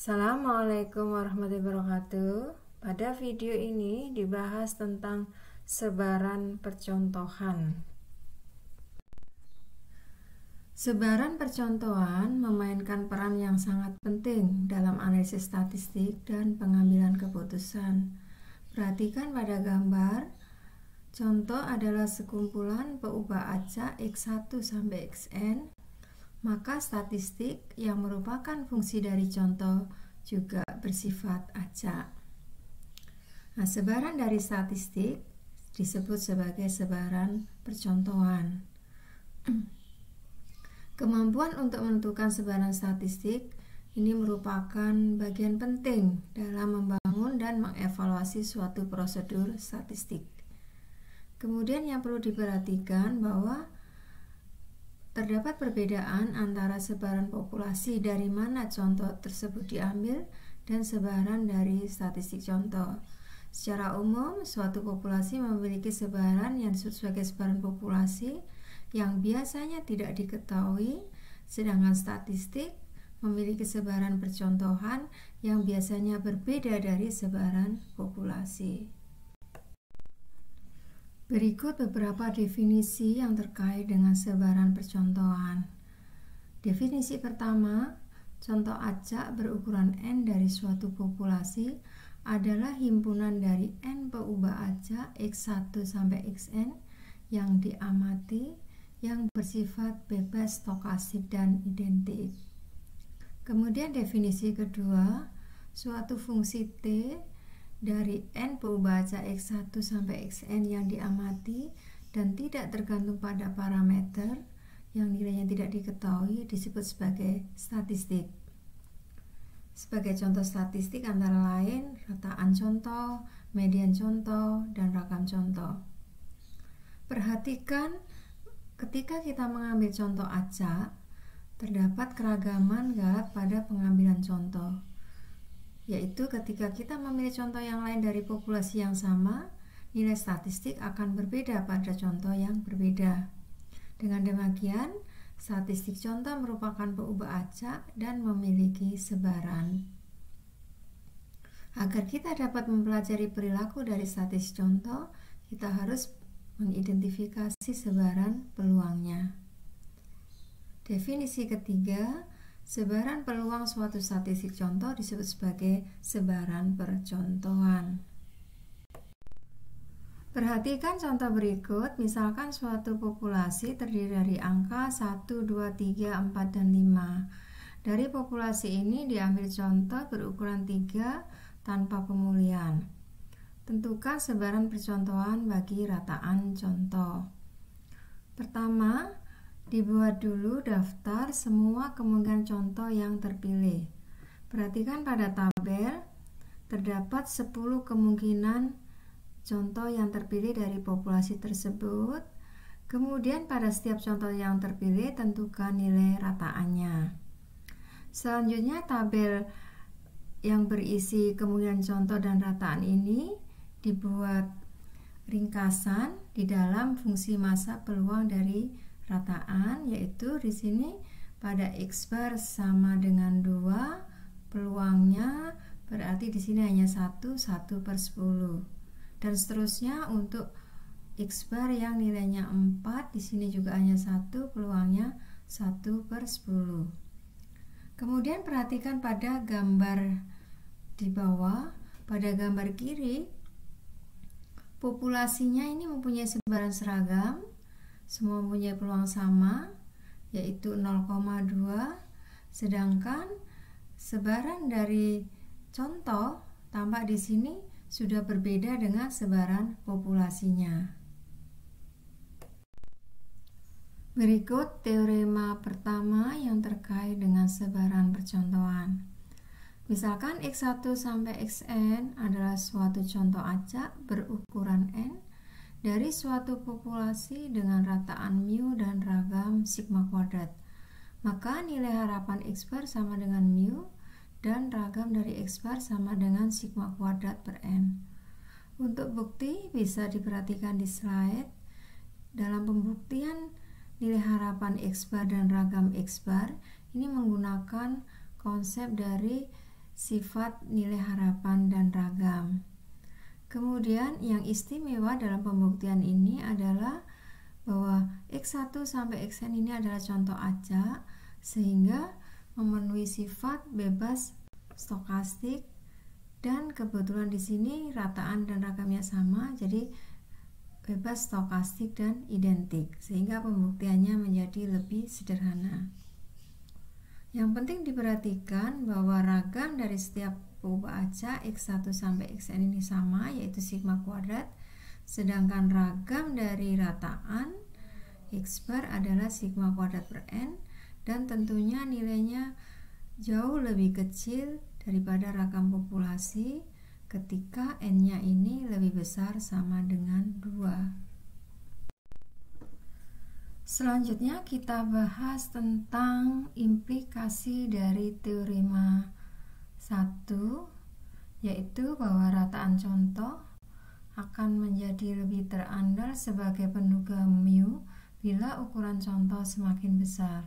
Assalamualaikum warahmatullahi wabarakatuh. Pada video ini dibahas tentang sebaran percontohan. Sebaran percontohan memainkan peran yang sangat penting dalam analisis statistik dan pengambilan keputusan. Perhatikan pada gambar. Contoh adalah sekumpulan peubah acak X1 sampai Xn. Maka statistik yang merupakan fungsi dari contoh juga bersifat acak. Nah, sebaran dari statistik disebut sebagai sebaran percontohan. Kemampuan untuk menentukan sebaran statistik ini merupakan bagian penting dalam membangun dan mengevaluasi suatu prosedur statistik. Kemudian yang perlu diperhatikan bahwa terdapat perbedaan antara sebaran populasi dari mana contoh tersebut diambil dan sebaran dari statistik contoh. Secara umum, suatu populasi memiliki sebaran yang disebut sebagai sebaran populasi yang biasanya tidak diketahui, sedangkan statistik memiliki sebaran percontohan yang biasanya berbeda dari sebaran populasi. Berikut beberapa definisi yang terkait dengan sebaran percontohan. Definisi pertama, contoh acak berukuran N dari suatu populasi adalah himpunan dari N peubah acak X1 sampai Xn yang diamati yang bersifat bebas stokastik dan identik. Kemudian definisi kedua, suatu fungsi T dari N peubah acak X1 sampai Xn yang diamati dan tidak tergantung pada parameter yang nilainya tidak diketahui disebut sebagai statistik. Sebagai contoh statistik antara lain rataan contoh, median contoh, dan rakam contoh. Perhatikan ketika kita mengambil contoh acak, terdapat keragaman gak pada pengambilan contoh. Yaitu ketika kita memilih contoh yang lain dari populasi yang sama, nilai statistik akan berbeda pada contoh yang berbeda. Dengan demikian, statistik contoh merupakan peubah acak dan memiliki sebaran. Agar kita dapat mempelajari perilaku dari statistik contoh, kita harus mengidentifikasi sebaran peluangnya. Definisi ketiga, sebaran peluang suatu statistik contoh disebut sebagai sebaran percontohan. Perhatikan contoh berikut, misalkan suatu populasi terdiri dari angka 1, 2, 3, 4, dan 5. Dari populasi ini diambil contoh berukuran 3 tanpa pemulihan. Tentukan sebaran percontohan bagi rataan contoh. Pertama, dibuat dulu daftar semua kemungkinan contoh yang terpilih. Perhatikan pada tabel, terdapat 10 kemungkinan contoh yang terpilih dari populasi tersebut. Kemudian pada setiap contoh yang terpilih, tentukan nilai rataannya. Selanjutnya, tabel yang berisi kemungkinan contoh dan rataan ini dibuat ringkasan di dalam fungsi massa peluang dari rataan, yaitu di sini pada X bar sama dengan 2, peluangnya berarti di sini hanya 1 per 10. Dan seterusnya untuk X bar yang nilainya 4, di sini juga hanya 1, peluangnya 1 per 10. Kemudian perhatikan pada gambar di bawah, pada gambar kiri populasinya ini mempunyai sebaran seragam, semua mempunyai peluang sama, yaitu 0,2, sedangkan sebaran dari contoh tampak di sini sudah berbeda dengan sebaran populasinya. Berikut teorema pertama yang terkait dengan sebaran percontohan. Misalkan X1 sampai Xn adalah suatu contoh acak berukuran N dari suatu populasi dengan rataan mu dan ragam sigma kuadrat. Maka nilai harapan X bar sama dengan mu dan ragam dari X bar sama dengan sigma kuadrat per N. Untuk bukti bisa diperhatikan di slide. Dalam pembuktian nilai harapan X bar dan ragam X bar ini menggunakan konsep dari sifat, nilai harapan, dan ragam. Kemudian yang istimewa dalam pembuktian ini adalah bahwa X1 sampai Xn ini adalah contoh acak sehingga memenuhi sifat bebas stokastik, dan kebetulan di sini rataan dan ragamnya sama, jadi bebas stokastik dan identik, sehingga pembuktiannya menjadi lebih sederhana. Yang penting diperhatikan bahwa ragam dari setiap perubahan acak X1 sampai Xn ini sama, yaitu sigma kuadrat, sedangkan ragam dari rataan X bar adalah sigma kuadrat per N, dan tentunya nilainya jauh lebih kecil daripada ragam populasi ketika N-nya ini lebih besar sama dengan 2. Selanjutnya kita bahas tentang implikasi dari teorema 1, yaitu bahwa rataan contoh akan menjadi lebih terandal sebagai penduga mu bila ukuran contoh semakin besar.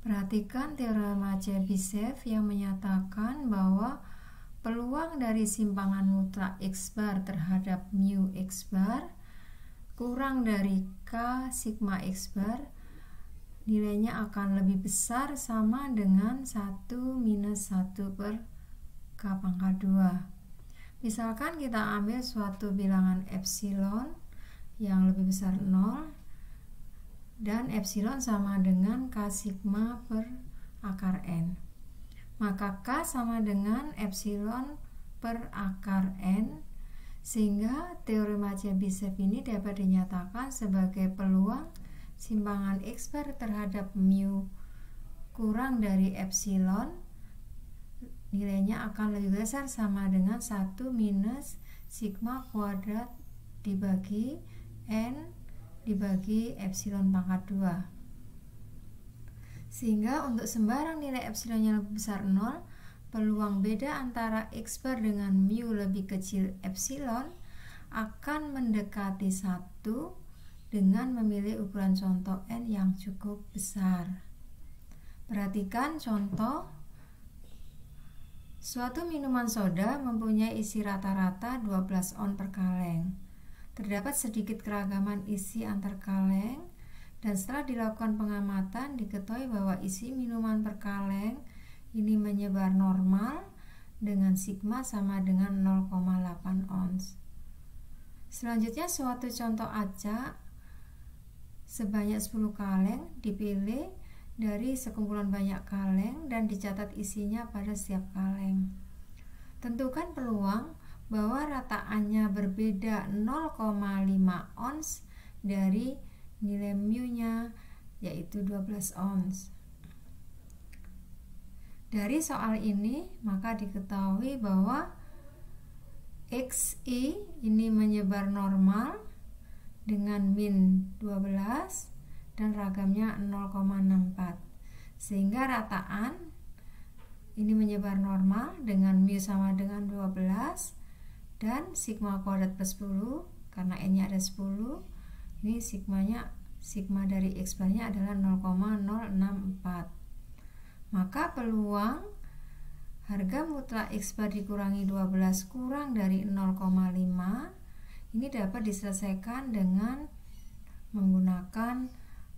Perhatikan teorema Chebyshev yang menyatakan bahwa peluang dari simpangan mutlak X bar terhadap mu X bar kurang dari K sigma X bar nilainya akan lebih besar sama dengan 1 minus 1 per K pangkat 2. Misalkan kita ambil suatu bilangan epsilon yang lebih besar 0 dan epsilon sama dengan K sigma per akar N. Maka K sama dengan epsilon per akar N, sehingga teorema Chebyshev ini dapat dinyatakan sebagai peluang simpangan X bar terhadap mu kurang dari epsilon nilainya akan lebih besar sama dengan 1 minus sigma kuadrat dibagi N dibagi epsilon pangkat 2. Sehingga untuk sembarang nilai epsilonnya lebih besar 0, peluang beda antara X bar dengan mu lebih kecil epsilon akan mendekati 1 dengan memilih ukuran contoh N yang cukup besar. Perhatikan contoh. Suatu minuman soda mempunyai isi rata-rata 12 on per kaleng. Terdapat sedikit keragaman isi antar kaleng, dan setelah dilakukan pengamatan diketahui bahwa isi minuman per kaleng ini menyebar normal dengan sigma sama dengan 0,8 ons. Selanjutnya suatu contoh acak sebanyak 10 kaleng dipilih dari sekumpulan banyak kaleng dan dicatat isinya pada setiap kaleng. Tentukan peluang bahwa rataannya berbeda 0,5 ons dari nilai mu-nya, yaitu 12 ons. Dari soal ini maka diketahui bahwa XI ini menyebar normal dengan min 12 dan ragamnya 0,64, sehingga rataan ini menyebar normal dengan mu sama dengan 12 dan sigma kuadrat plus 10 karena N-nya ada 10. Ini sigma dari X bar-nya adalah 0,064. Maka peluang harga mutlak X bar dikurangi 12 kurang dari 0,5 ini dapat diselesaikan dengan menggunakan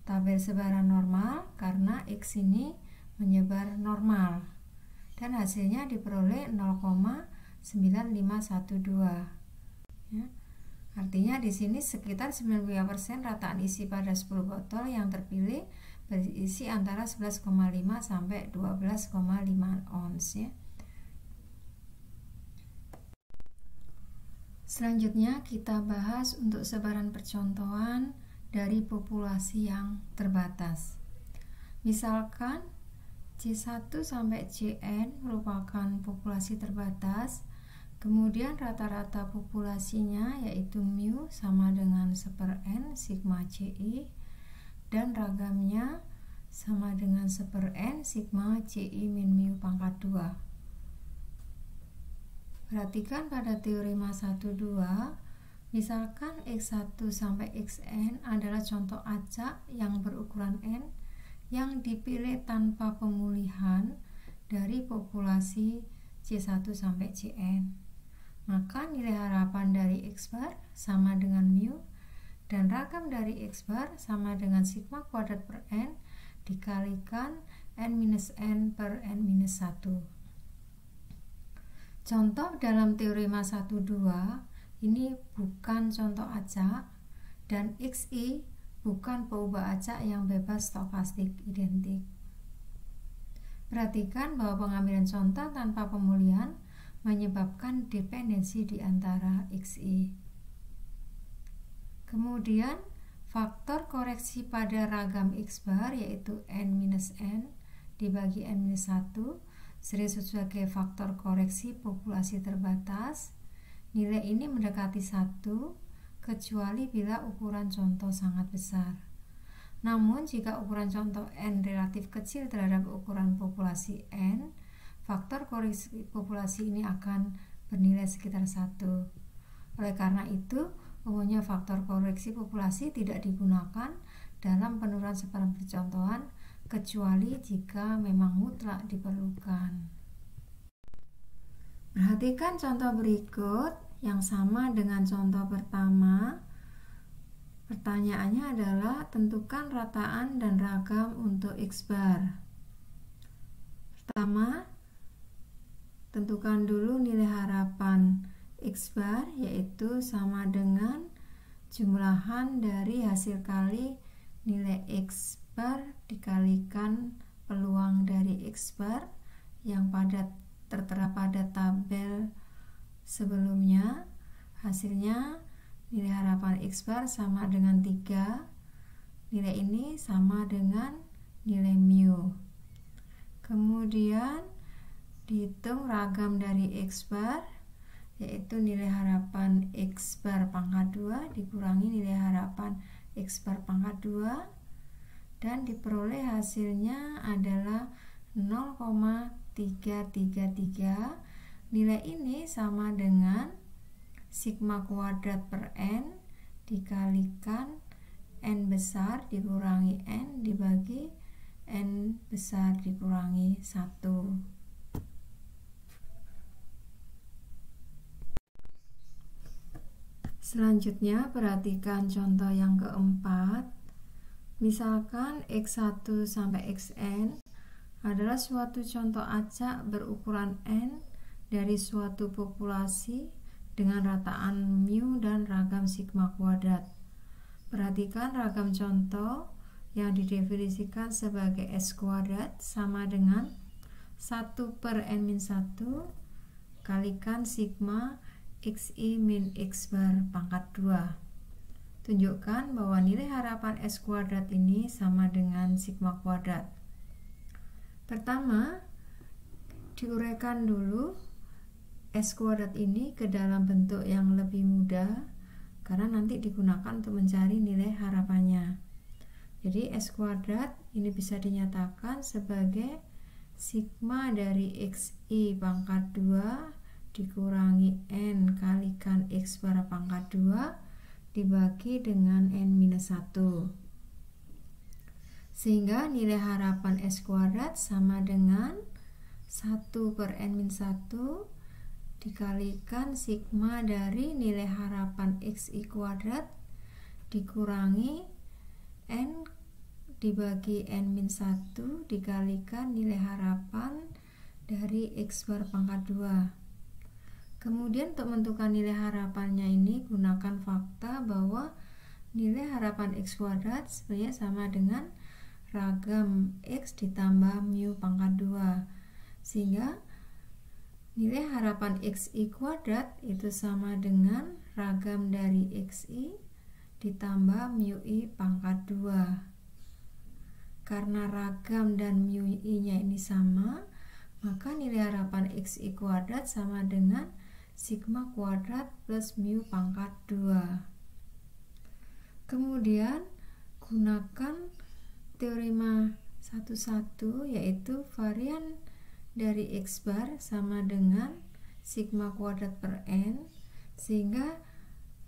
tabel sebaran normal karena X ini menyebar normal, dan hasilnya diperoleh 0,9512. Ya. Artinya di sini sekitar 95% rataan isi pada 10 botol yang terpilih berisi antara 11,5 sampai 12,5 ons ya. Selanjutnya kita bahas untuk sebaran percontohan dari populasi yang terbatas. Misalkan C1 sampai Cn merupakan populasi terbatas. Kemudian rata-rata populasinya yaitu mu sama dengan 1/n sigma Ci, dan ragamnya sama dengan 1/n sigma Ci min mu pangkat 2. Perhatikan pada teorema 1,2, misalkan X1 sampai Xn adalah contoh acak yang berukuran N yang dipilih tanpa pemulihan dari populasi C1 sampai Cn. Maka nilai harapan dari X bar sama dengan mu dan ragam dari X bar sama dengan sigma kuadrat per N dikalikan N-N per N-1. Contoh dalam teorema 1-2 ini bukan contoh acak dan XI bukan peubah acak yang bebas stokastik identik. Perhatikan bahwa pengambilan contoh tanpa pemulihan menyebabkan dependensi di antara XI. Kemudian faktor koreksi pada ragam X bar yaitu N-N dibagi N-1 sering sebagai faktor koreksi populasi terbatas. Nilai ini mendekati 1 kecuali bila ukuran contoh sangat besar. Namun jika ukuran contoh N relatif kecil terhadap ukuran populasi N, faktor koreksi populasi ini akan bernilai sekitar 1. Oleh karena itu, umumnya faktor koreksi populasi tidak digunakan dalam penurunan sebaran percontohan kecuali jika memang mutlak diperlukan. Perhatikan contoh berikut yang sama dengan contoh pertama. Pertanyaannya adalah tentukan rataan dan ragam untuk X bar. Pertama, tentukan dulu nilai harapan X bar yaitu sama dengan jumlahan dari hasil kali nilai X bar dikalikan peluang dari X bar yang tertera pada tabel sebelumnya. Hasilnya nilai harapan X bar sama dengan 3. Nilai ini sama dengan nilai mu. Kemudian dihitung ragam dari X bar yaitu nilai harapan X bar pangkat 2 dikurangi nilai harapan X bar pangkat 2 dan diperoleh hasilnya adalah 0,333. Nilai ini sama dengan sigma kuadrat per N dikalikan N besar dikurangi N dibagi N besar dikurangi 1. Selanjutnya perhatikan contoh yang keempat. Misalkan X1 sampai Xn adalah suatu contoh acak berukuran N dari suatu populasi dengan rataan mu dan ragam sigma kuadrat. Perhatikan ragam contoh yang didefinisikan sebagai S kuadrat sama dengan 1 per N-1 kalikan sigma XI min X bar pangkat 2. Tunjukkan bahwa nilai harapan S kuadrat ini sama dengan sigma kuadrat. Pertama, diuraikan dulu S kuadrat ini ke dalam bentuk yang lebih mudah karena nanti digunakan untuk mencari nilai harapannya. Jadi S kuadrat ini bisa dinyatakan sebagai sigma dari XI pangkat 2 dikurangi N kalikan X bar pangkat 2 dibagi dengan N-1. Sehingga nilai harapan S kuadrat sama dengan 1 per N-1 dikalikan sigma dari nilai harapan XI kuadrat dikurangi N dibagi N-1 dikalikan nilai harapan dari X bar pangkat 2. Kemudian untuk menentukan nilai harapannya ini gunakan fakta bahwa nilai harapan X kuadrat sebenarnya sama dengan ragam X ditambah mu pangkat 2. Sehingga nilai harapan XI kuadrat itu sama dengan ragam dari XI ditambah mu I pangkat 2. Karena ragam dan mu I-nya ini sama, maka nilai harapan XI kuadrat sama dengan sigma kuadrat plus mu pangkat 2. Kemudian gunakan teorema 1-1 yaitu varian dari X bar sama dengan sigma kuadrat per N, sehingga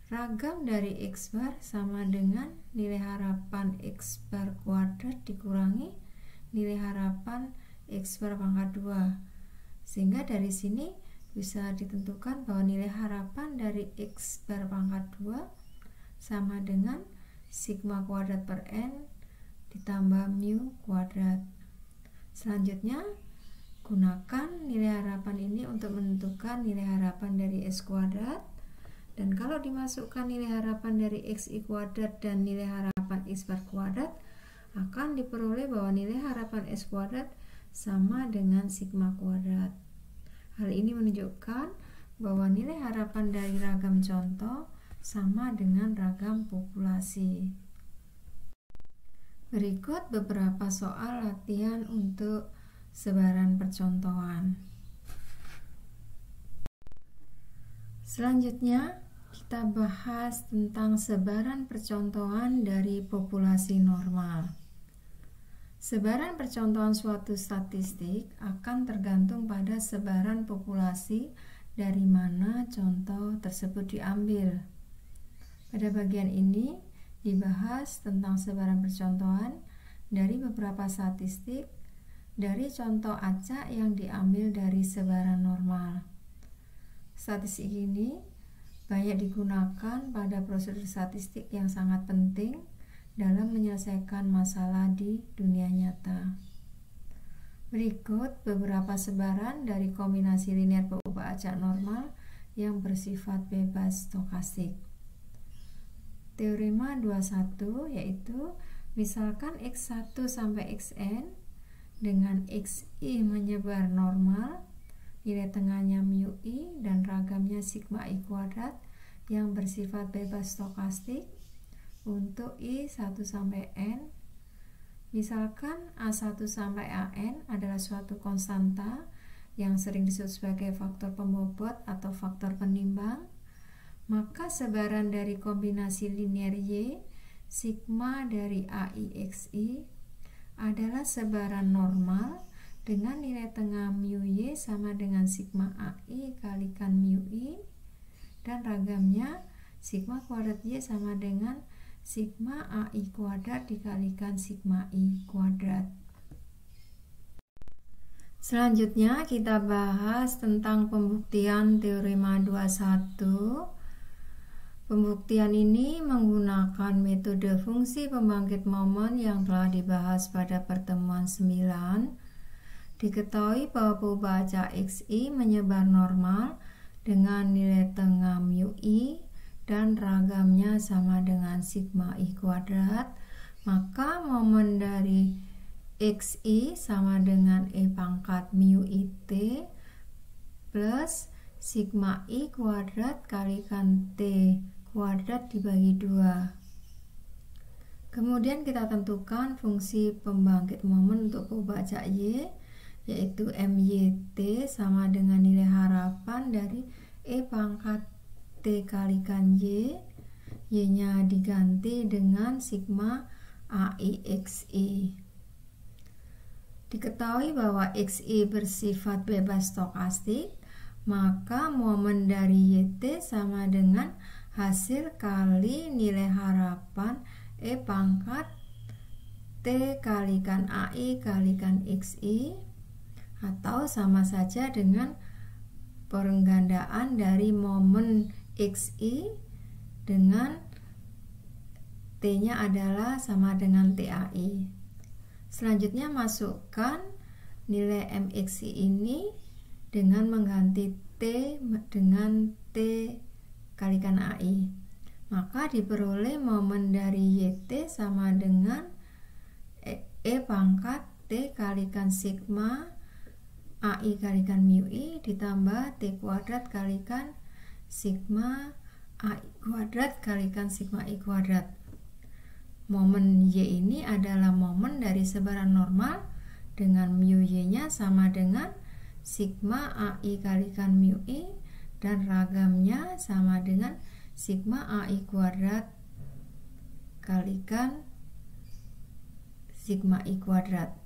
ragam dari X bar sama dengan nilai harapan X bar kuadrat dikurangi nilai harapan X bar pangkat 2, Sehingga dari sini bisa ditentukan bahwa nilai harapan dari X bar pangkat 2 sama dengan sigma kuadrat per N ditambah mu kuadrat. Selanjutnya, gunakan nilai harapan ini untuk menentukan nilai harapan dari X kuadrat. Dan kalau dimasukkan nilai harapan dari XI kuadrat dan nilai harapan X bar kuadrat, akan diperoleh bahwa nilai harapan X kuadrat sama dengan sigma kuadrat. Hal ini menunjukkan bahwa nilai harapan dari ragam contoh sama dengan ragam populasi. Berikut beberapa soal latihan untuk sebaran percontohan. Selanjutnya, kita bahas tentang sebaran percontohan dari populasi normal. Sebaran percontohan suatu statistik akan tergantung pada sebaran populasi dari mana contoh tersebut diambil. Pada bagian ini dibahas tentang sebaran percontohan dari beberapa statistik dari contoh acak yang diambil dari sebaran normal. Statistik ini banyak digunakan pada prosedur statistik yang sangat penting dalam menyelesaikan masalah di dunia nyata. Berikut beberapa sebaran dari kombinasi linear berubah acak normal yang bersifat bebas stokastik. Teorema 21 yaitu misalkan X1 sampai Xn dengan Xi menyebar normal, nilai tengahnya mu i dan ragamnya sigma i kuadrat yang bersifat bebas stokastik untuk I1 sampai N. Misalkan A1 sampai AN adalah suatu konstanta yang sering disebut sebagai faktor pembobot atau faktor penimbang, maka sebaran dari kombinasi linear Y sigma dari AI XI adalah sebaran normal dengan nilai tengah mu Y sama dengan sigma AI kalikan mu I dan ragamnya sigma kuadrat Y sama dengan sigma AI kuadrat dikalikan sigma I kuadrat. Selanjutnya kita bahas tentang pembuktian teorema 21. Pembuktian ini menggunakan metode fungsi pembangkit momen yang telah dibahas pada pertemuan 9. Diketahui bahwa perubahan acak XI menyebar normal dengan nilai tengah mu I dan ragamnya sama dengan sigma I kuadrat, maka momen dari XI sama dengan E pangkat mu IT plus sigma I kuadrat kalikan T kuadrat dibagi 2. Kemudian kita tentukan fungsi pembangkit momen untuk perubahan acak Y, yaitu MYT sama dengan nilai harapan dari E pangkat T kalikan Y, Y-nya diganti dengan sigma AI XI. Diketahui bahwa XI bersifat bebas stokastik, maka momen dari YT sama dengan hasil kali nilai harapan E pangkat T kalikan AI kalikan XI, atau sama saja dengan penggandaan dari momen XI dengan T-nya adalah sama dengan TAI. Selanjutnya masukkan nilai MXI ini dengan mengganti T dengan T kalikan AI. Maka diperoleh momen dari YT sama dengan E pangkat T kalikan sigma AI kalikan mu I ditambah T kuadrat kalikan sigma AI kuadrat kalikan sigma I kuadrat. Momen Y ini adalah momen dari sebaran normal dengan mu Y-nya sama dengan sigma AI kalikan mu I dan ragamnya sama dengan sigma AI kuadrat kalikan sigma I kuadrat.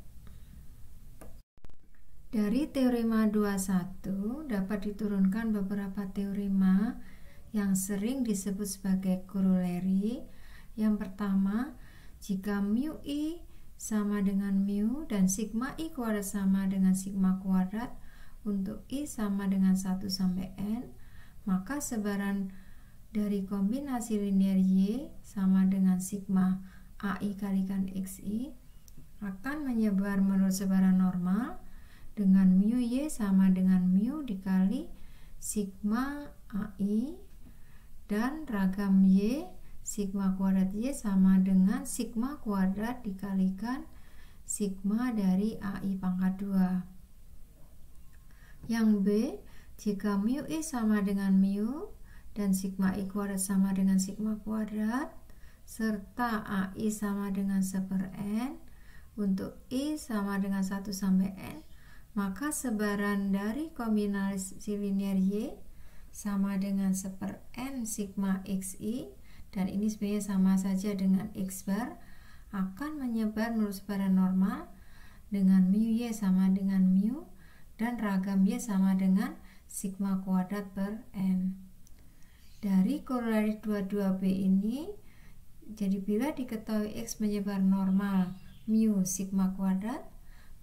Dari teorema 21 dapat diturunkan beberapa teorema yang sering disebut sebagai corollary. Yang pertama, jika mu I sama dengan mu dan sigma I kuadrat sama dengan sigma kuadrat untuk I sama dengan 1 sampai N, maka sebaran dari kombinasi linear Y sama dengan sigma AI kalikan XI akan menyebar menurut sebaran normal dengan mu Y sama dengan mu dikali sigma AI, dan ragam Y sigma kuadrat Y sama dengan sigma kuadrat dikalikan sigma dari AI pangkat 2. Yang B, jika mu I sama dengan mu dan sigma I kuadrat sama dengan sigma kuadrat serta AI sama dengan 1/n, untuk I sama dengan 1 sampai N, maka sebaran dari kombinasi linear Y sama dengan 1/n sigma XI, dan ini sebenarnya sama saja dengan X bar, akan menyebar menurut sebaran normal dengan mu Y sama dengan mu dan ragam Y sama dengan sigma kuadrat per N. Dari korelasi 22B ini, jadi bila diketahui X menyebar normal mu sigma kuadrat,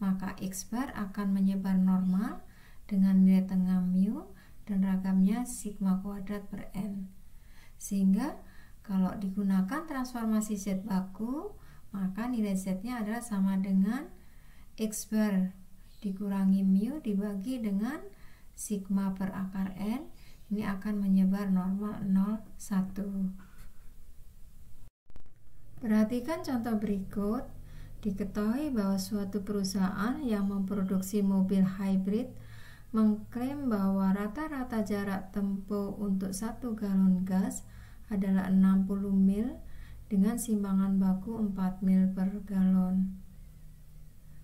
maka X bar akan menyebar normal dengan nilai tengah mu dan ragamnya sigma kuadrat per N. Sehingga kalau digunakan transformasi Z baku, maka nilai Z-nya adalah sama dengan X bar dikurangi mu dibagi dengan sigma per akar N. Ini akan menyebar normal 0, 1. Perhatikan contoh berikut. Diketahui bahwa suatu perusahaan yang memproduksi mobil hybrid mengklaim bahwa rata-rata jarak tempuh untuk 1 galon gas adalah 60 mil dengan simpangan baku 4 mil per galon.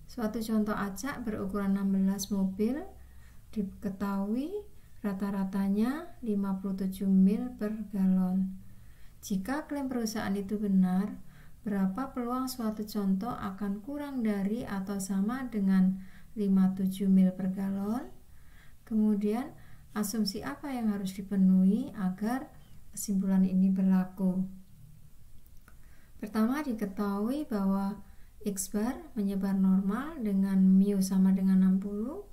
Suatu contoh acak berukuran 16 mobil diketahui rata-ratanya 57 mil per galon. Jika klaim perusahaan itu benar, berapa peluang suatu contoh akan kurang dari atau sama dengan 57 mil per galon? Kemudian, asumsi apa yang harus dipenuhi agar kesimpulan ini berlaku? Pertama, diketahui bahwa X bar menyebar normal dengan mu sama dengan 60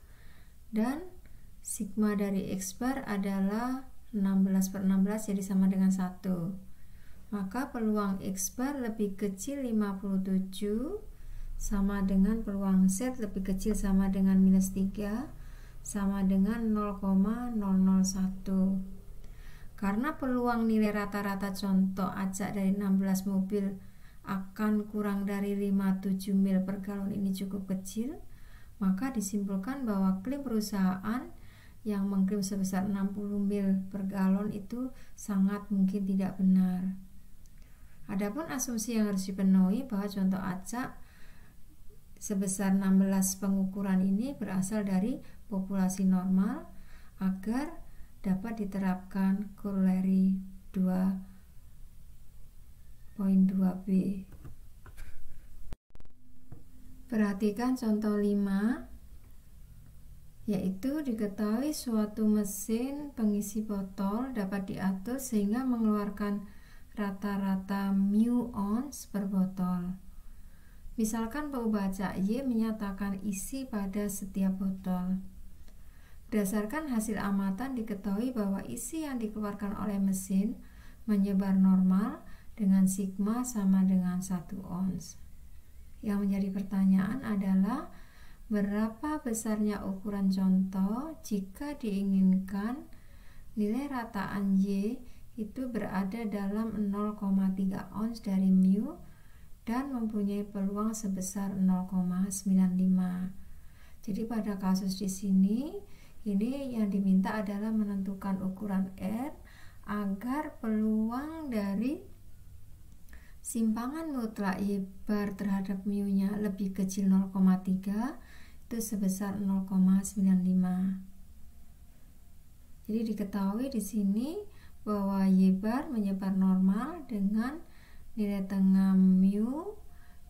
dan sigma dari X bar adalah 16/16, jadi sama dengan 1. Maka peluang X bar lebih kecil 57 sama dengan peluang Z lebih kecil sama dengan -3 sama dengan 0,001. Karena peluang nilai rata-rata contoh acak dari 16 mobil akan kurang dari 57 mil per galon ini cukup kecil, maka disimpulkan bahwa klaim perusahaan yang mengklaim sebesar 60 mil per galon itu sangat mungkin tidak benar. Adapun asumsi yang harus dipenuhi bahwa contoh acak sebesar 16 pengukuran ini berasal dari populasi normal agar dapat diterapkan koroleri 2.2b. Perhatikan contoh 5, yaitu diketahui suatu mesin pengisi botol dapat diatur sehingga mengeluarkan rata-rata mu ons per botol. Misalkan pengubah acak Y menyatakan isi pada setiap botol. Berdasarkan hasil amatan diketahui bahwa isi yang dikeluarkan oleh mesin menyebar normal dengan sigma sama dengan 1 ons. Yang menjadi pertanyaan adalah berapa besarnya ukuran contoh jika diinginkan nilai rataan Y itu berada dalam 0,3 ons dari mu dan mempunyai peluang sebesar 0,95. Jadi pada kasus di sini, ini yang diminta adalah menentukan ukuran R agar peluang dari simpangan mutlak Y bar terhadap mu-nya lebih kecil 0,3 itu sebesar 0,95. Jadi diketahui di sini bahwa Y bar menyebar normal dengan nilai tengah mu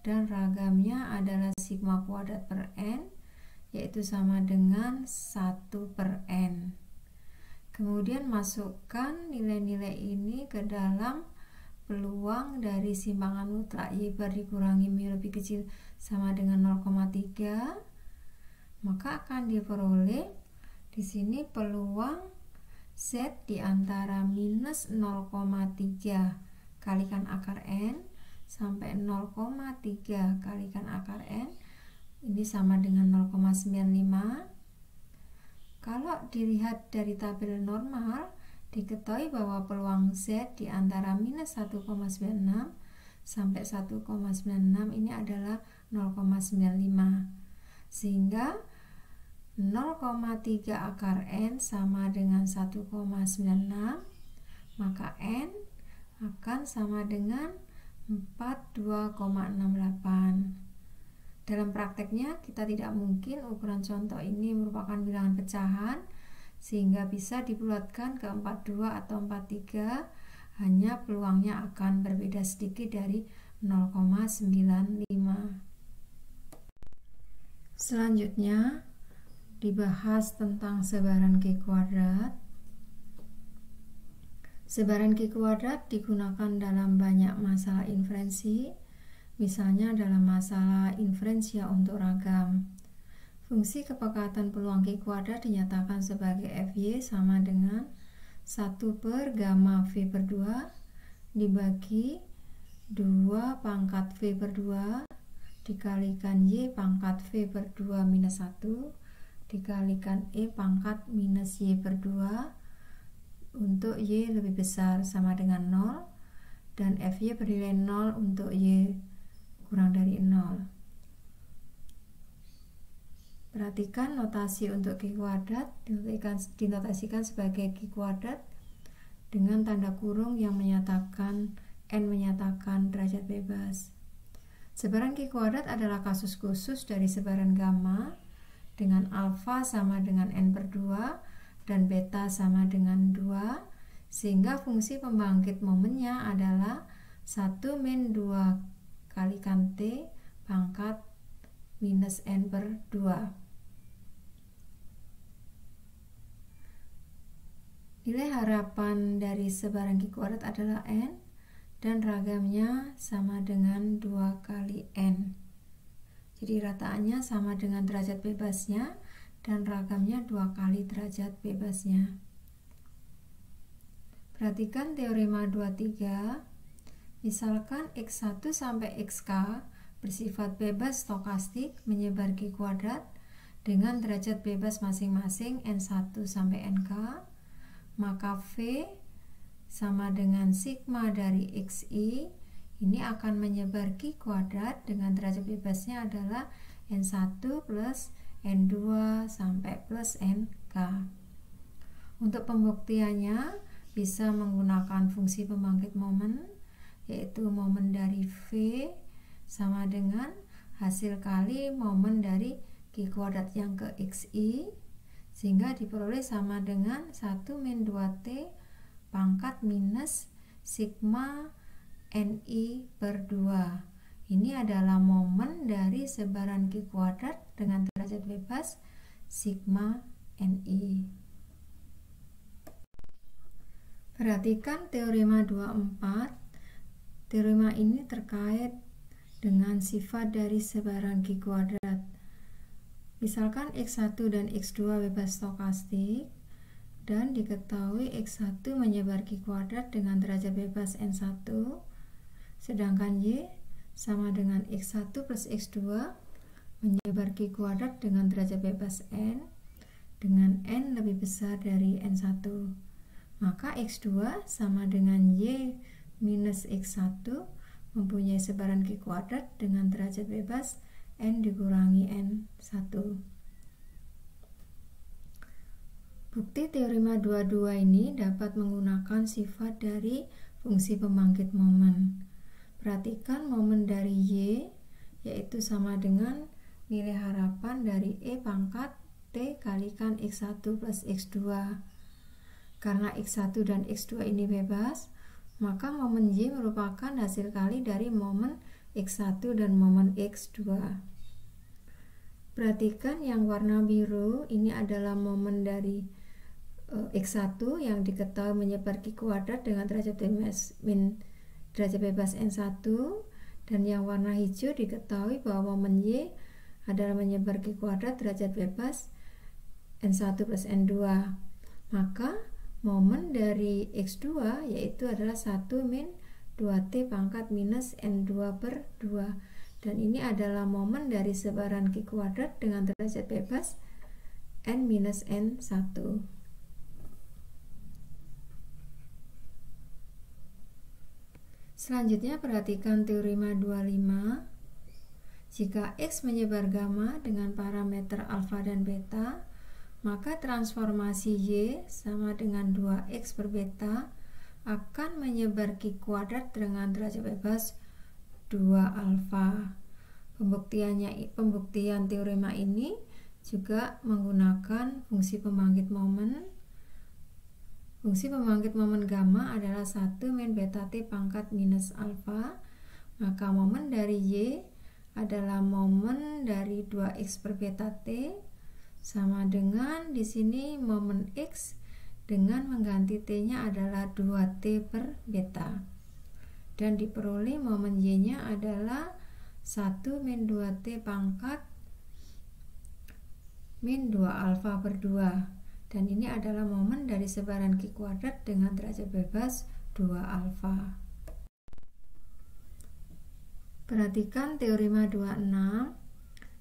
dan ragamnya adalah sigma kuadrat per N, yaitu sama dengan 1/N. Kemudian masukkan nilai-nilai ini ke dalam peluang dari simpangan mutlak Y bar dikurangi mu lebih kecil sama dengan 0,3, maka akan diperoleh Di sini peluang Z di antara minus 0,3 kalikan akar N sampai 0,3 kalikan akar N ini sama dengan 0,95. Kalau dilihat dari tabel normal, diketahui bahwa peluang Z di antara minus 1,96 sampai 1,96 ini adalah 0,95. Sehingga 0,3 akar N sama dengan 1,96, maka N akan sama dengan 42,68. Dalam prakteknya kita tidak mungkin ukuran contoh ini merupakan bilangan pecahan sehingga bisa dibulatkan ke 42 atau 43, hanya peluangnya akan berbeda sedikit dari 0,95. Selanjutnya dibahas tentang sebaran Q kuadrat. Sebaran Q kuadrat digunakan dalam banyak masalah inferensi. Misalnya dalam masalah inferensia untuk ragam. Fungsi kepekatan peluang Q kuadrat dinyatakan sebagai Fy sama dengan 1 per gamma V per 2 dibagi 2 pangkat V per 2 dikalikan Y pangkat V per 2 minus 1 dikalikan E pangkat minus Y per 2 untuk Y lebih besar sama dengan 0 dan Fy bernilai 0 untuk Y kurang dari 0. Perhatikan notasi untuk Q kuadrat dinotasikan sebagai Q kuadrat dengan tanda kurung yang menyatakan N menyatakan derajat bebas. Sebaran Q kuadrat adalah kasus khusus dari sebaran gamma dengan alfa sama dengan N per 2 dan beta sama dengan 2, sehingga fungsi pembangkit momennya adalah 1 min 2 kalikan T pangkat minus N per 2. Nilai harapan dari sebaran Q kuadrat adalah N dan ragamnya sama dengan 2 kali N. Jadi rataannya sama dengan derajat bebasnya dan ragamnya 2 kali derajat bebasnya. Perhatikan teorema 23. Misalkan X1 sampai Xk bersifat bebas stokastik menyebar Q kuadrat dengan derajat bebas masing-masing N1 sampai Nk, maka V sama dengan sigma dari Xi ini akan menyebar Q kuadrat dengan derajat bebasnya adalah N1 plus N2 sampai plus Nk. Untuk pembuktiannya bisa menggunakan fungsi pembangkit momen, yaitu momen dari V sama dengan hasil kali momen dari Q kuadrat yang ke Xi, sehingga diperoleh sama dengan 1 min 2T pangkat minus sigma Ni per 2. Ini adalah momen dari sebaran Q kuadrat dengan derajat bebas sigma Ni. Perhatikan teorema 24. Teorema ini terkait dengan sifat dari sebaran Q kuadrat. Misalkan X1 dan X2 bebas stokastik dan diketahui X1 menyebar Q kuadrat dengan derajat bebas N1, sedangkan Y sama dengan X1 plus X2 menyebar Q kuadrat dengan derajat bebas N dengan N lebih besar dari N1. Maka X2 sama dengan Y minus X1 mempunyai sebaran Q kuadrat dengan derajat bebas N dikurangi N1. Bukti teorema 22 ini dapat menggunakan sifat dari fungsi pembangkit momen. Perhatikan momen dari Y, yaitu sama dengan nilai harapan dari E pangkat T kalikan X1 plus X2. Karena X1 dan X2 ini bebas, maka momen Y merupakan hasil kali dari momen X1 dan momen X2. Perhatikan yang warna biru ini adalah momen dari X1 yang diketahui menyebar Q kuadrat dengan derajat bebas N1, dan yang warna hijau diketahui bahwa momen Y adalah menyebar Q kuadrat derajat bebas N1 plus N2. Maka momen dari X2 yaitu adalah 1 min 2T pangkat minus N2 per 2. Dan ini adalah momen dari sebaran Q kuadrat dengan derajat bebas N minus N1. Selanjutnya perhatikan teorema 25. Jika X menyebar gamma dengan parameter alfa dan beta, maka transformasi Y sama dengan 2X per beta akan menyebar Q kuadrat dengan derajat bebas 2 alfa. Pembuktian teorema ini juga menggunakan fungsi pembangkit momen. Fungsi pembangkit momen gamma adalah 1 min beta T pangkat minus alfa. Maka momen dari Y adalah momen dari 2X per beta T sama dengan di sini momen X dengan mengganti T-nya adalah 2T per beta. Dan diperoleh momen Y-nya adalah 1 min 2T pangkat min 2 alfa per 2. Dan ini adalah momen dari sebaran Q kuadrat dengan derajat bebas 2 alfa. Perhatikan teorema 26.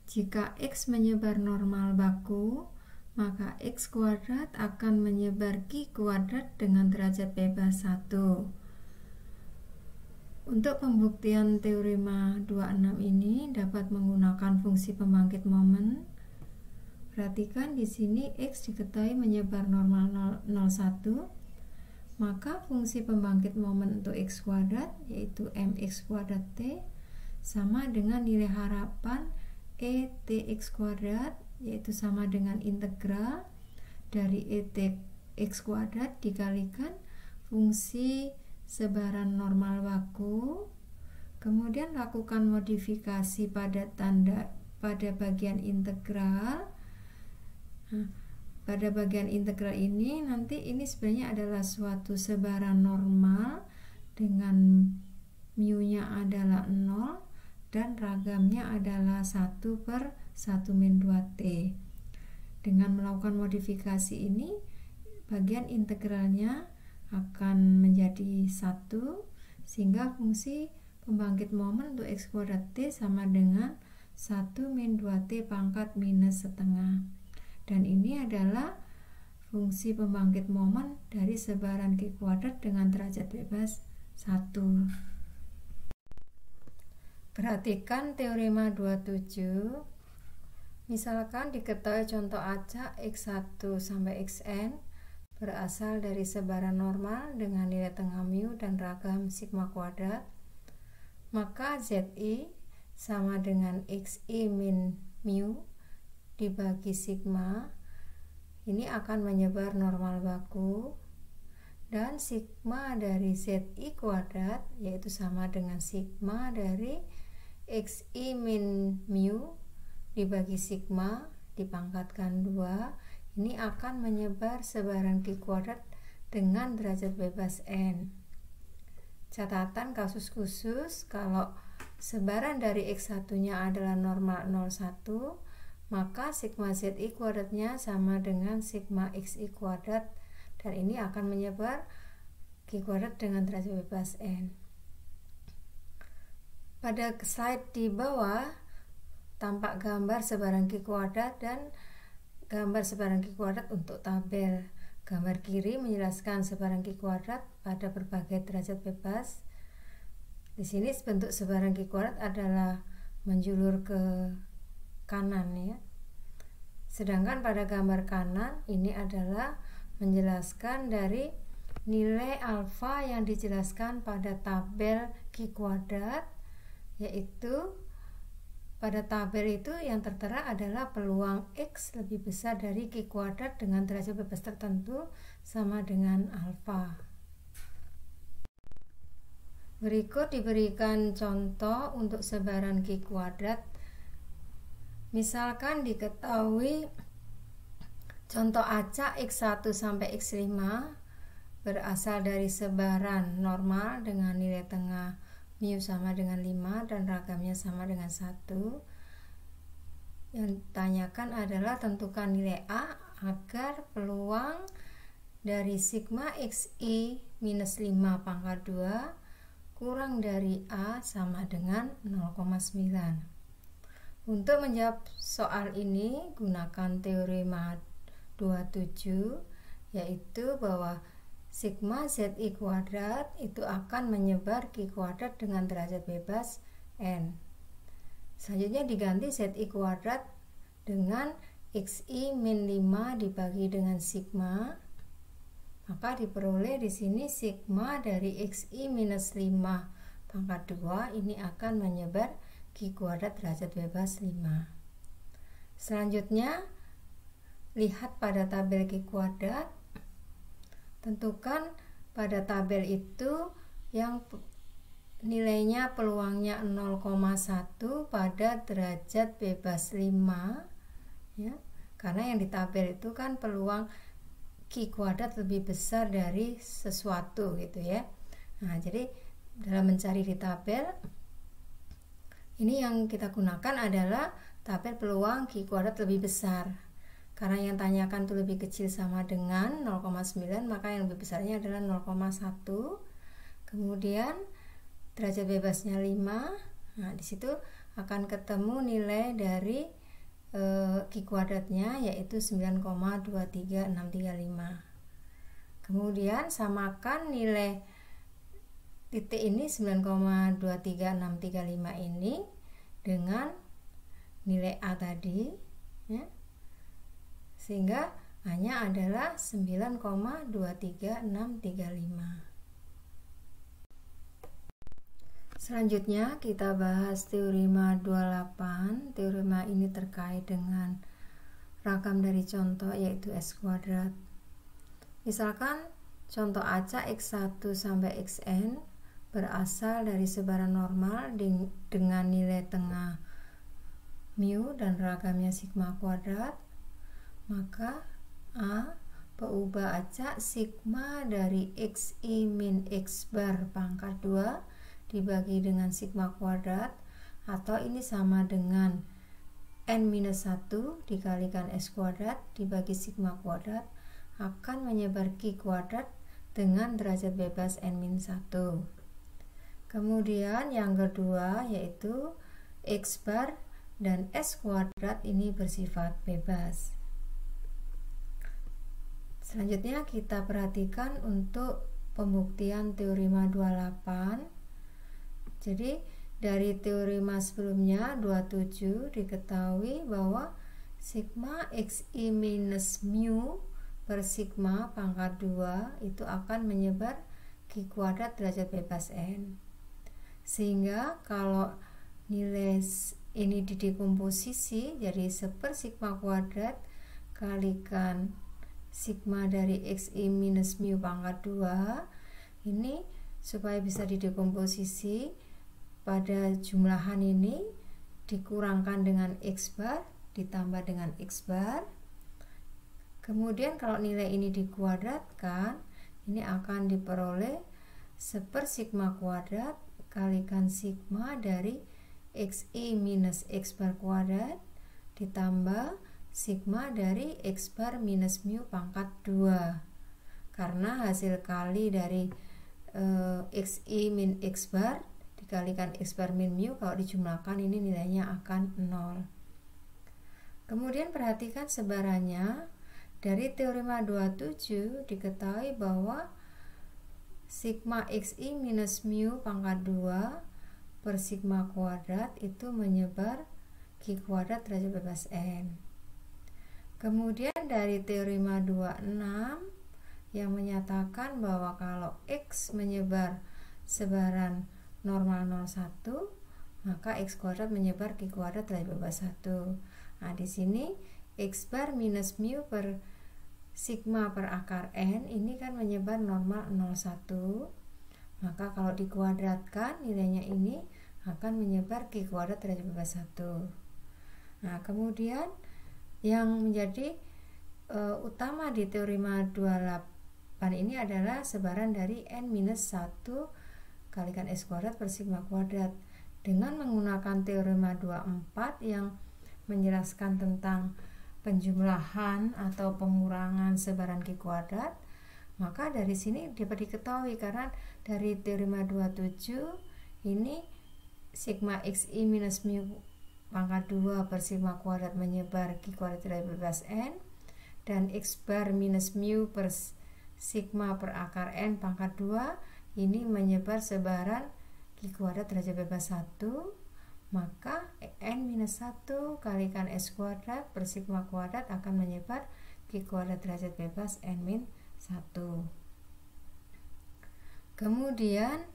Jika X menyebar normal baku, maka X kuadrat akan menyebar Q kuadrat dengan derajat bebas 1. Untuk pembuktian teorema 26 ini dapat menggunakan fungsi pembangkit momen. Perhatikan di sini X diketahui menyebar normal 0,1, maka fungsi pembangkit momen untuk X kuadrat yaitu mx kuadrat T sama dengan nilai harapan ETX kuadrat yaitu sama dengan integral dari ETX kuadrat dikalikan fungsi sebaran normal baku, kemudian lakukan modifikasi pada bagian integral. Pada bagian integral ini nanti ini sebenarnya adalah suatu sebaran normal dengan mu-nya adalah 0 dan ragamnya adalah 1 per 1 min 2T. Dengan melakukan modifikasi ini bagian integralnya akan menjadi 1 sehingga fungsi pembangkit momen untuk X kuadrat T sama dengan 1 min 2T pangkat minus setengah. Dan ini adalah fungsi pembangkit momen dari sebaran Q kuadrat dengan derajat bebas 1. Perhatikan teorema 27. Misalkan diketahui contoh acak X1 sampai Xn berasal dari sebaran normal dengan nilai tengah mu dan ragam sigma kuadrat, maka Zi sama dengan Xi min mu dibagi sigma ini akan menyebar normal baku, dan sigma dari Zi kuadrat yaitu sama dengan sigma dari Xi min mu dibagi sigma dipangkatkan 2 ini akan menyebar sebaran Q kuadrat dengan derajat bebas n. Catatan kasus khusus, kalau sebaran dari X1 nya adalah normal 0,1, maka sigma Zi kuadratnya sama dengan sigma Xi kuadrat dan ini akan menyebar Q kuadrat dengan derajat bebas n. Pada slide di bawah tampak gambar sebaran Q kuadrat dan gambar sebaran Q kuadrat untuk tabel. Gambar kiri menjelaskan sebaran Q kuadrat pada berbagai derajat bebas. Di sini bentuk sebaran Q kuadrat adalah menjulur ke kanan ya. Sedangkan pada gambar kanan ini adalah menjelaskan dari nilai alfa yang dijelaskan pada tabel Q kuadrat, yaitu pada tabel itu yang tertera adalah peluang X lebih besar dari Q kuadrat dengan derajat bebas tertentu sama dengan alfa. Berikut diberikan contoh untuk sebaran Q kuadrat. Misalkan diketahui contoh acak X1 sampai X5 berasal dari sebaran normal dengan nilai tengah mu sama dengan 5 dan ragamnya sama dengan 1. Yang ditanyakan adalah tentukan nilai A agar peluang dari sigma XI minus 5 pangkat 2 kurang dari A sama dengan 0,9. Untuk menjawab soal ini, gunakan teorema 27, yaitu bahwa sigma ZI kuadrat itu akan menyebar Q kuadrat dengan derajat bebas N. Selanjutnya diganti ZI kuadrat dengan XI min 5 dibagi dengan sigma, maka diperoleh di sini sigma dari XI minus 5 pangkat 2 ini akan menyebar Q kuadrat derajat bebas 5. Selanjutnya, lihat pada tabel Q kuadrat. Tentukan pada tabel itu yang nilainya peluangnya 0,1 pada derajat bebas 5, ya. Karena yang di tabel itu kan peluang Q kuadrat lebih besar dari sesuatu gitu ya. Nah, jadi dalam mencari di tabel ini yang kita gunakan adalah tabel peluang Q kuadrat lebih besar. Karena yang tanyakan itu lebih kecil sama dengan 0,9, maka yang lebih besarnya adalah 0,1. Kemudian derajat bebasnya 5. Nah, di situ akan ketemu nilai dari Q kuadratnya, yaitu 9,23635. Kemudian samakan nilai titik ini 9,23635 ini dengan nilai A tadi, ya. Sehingga hanya adalah 9,23635. Selanjutnya kita bahas teorema 28. Teorema ini terkait dengan ragam dari contoh, yaitu S kuadrat. Misalkan contoh acak X1 sampai Xn berasal dari sebaran normal dengan nilai tengah mu dan ragamnya sigma kuadrat, maka A peubah acak sigma dari XI min X bar pangkat 2 dibagi dengan sigma kuadrat, atau ini sama dengan N-1 dikalikan S kuadrat dibagi sigma kuadrat, akan menyebar Q kuadrat dengan derajat bebas N-1. Kemudian yang kedua yaitu X bar dan S kuadrat ini bersifat bebas. Selanjutnya kita perhatikan untuk pembuktian teorema 28. Jadi dari teorema sebelumnya 27 diketahui bahwa sigma XI minus mu per sigma pangkat 2 itu akan menyebar Q kuadrat derajat bebas N. Sehingga kalau nilai ini didekomposisi jadi 1 sigma kuadrat kalikan sigma dari XI minus mu pangkat 2, ini supaya bisa didekomposisi pada jumlahan ini dikurangkan dengan X bar ditambah dengan X bar. Kemudian kalau nilai ini dikuadratkan, ini akan diperoleh 1 sigma kuadrat kalikan sigma dari XI minus X bar kuadrat ditambah sigma dari X bar minus mu pangkat 2. Karena hasil kali dari XI min X bar dikalikan X bar min mu, kalau dijumlahkan ini nilainya akan 0. Kemudian perhatikan sebarannya. Dari teorema 27 diketahui bahwa sigma XI minus mu pangkat 2 per sigma kuadrat itu menyebar Q kuadrat derajat bebas N. Kemudian dari teorema 26 yang menyatakan bahwa kalau X menyebar sebaran normal 01, maka X kuadrat menyebar Q kuadrat derajat bebas 1. Nah, di sini X bar minus mu per sigma per akar N ini kan menyebar normal 01, maka kalau dikuadratkan nilainya ini akan menyebar Q kuadrat derajat bebas 1. Nah, kemudian yang menjadi utama di teorema 28 ini adalah sebaran dari N-1 kalikan S kuadrat per sigma kuadrat. Dengan menggunakan teorema 24 yang menjelaskan tentang penjumlahan atau pengurangan sebaran Q kuadrat, maka dari sini dapat diketahui karena dari teorema 27 ini sigma xi minus mu pangkat 2 per sigma kuadrat menyebar Q kuadrat dari bebas n, dan x bar minus mu per sigma per akar n pangkat 2 ini menyebar sebaran Q kuadrat derajat bebas 1, maka n minus 1 kalikan s kuadrat per sigma kuadrat akan menyebar Q kuadrat derajat bebas n min 1. Kemudian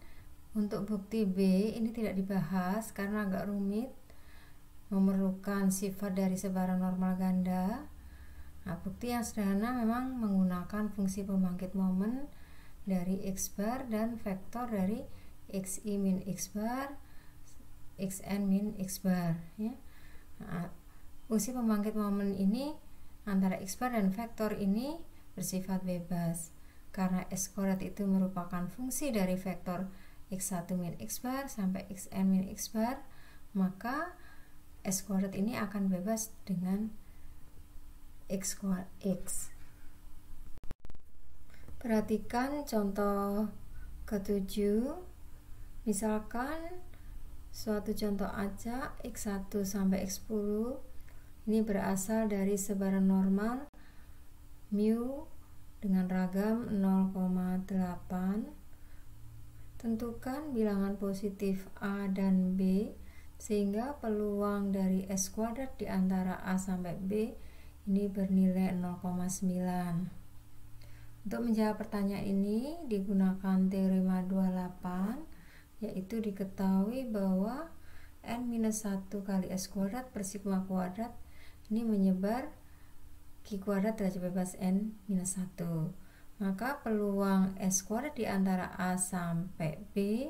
untuk bukti B ini tidak dibahas karena agak rumit, memerlukan sifat dari sebaran normal ganda. Nah, bukti yang sederhana memang menggunakan fungsi pembangkit momen dari x bar dan vektor dari xi min x bar, xn min x bar ya. Nah, fungsi pembangkit momen ini antara x bar dan vektor ini bersifat bebas karena s kuadrat itu merupakan fungsi dari vektor x1 min x bar sampai xn min x bar, maka s kuadrat ini akan bebas dengan x. Perhatikan contoh ke-7. Misalkan suatu contoh acak x1 sampai x10 ini berasal dari sebaran normal mu dengan ragam 0,8. Tentukan bilangan positif A dan B sehingga peluang dari S kuadrat di antara A sampai B ini bernilai 0,9. Untuk menjawab pertanyaan ini digunakan teorema 28, yaitu diketahui bahwa n-1 kali S kuadrat per sigma kuadrat ini menyebar Q kuadrat derajat bebas n-1. Maka peluang S kuadrat di antara A sampai B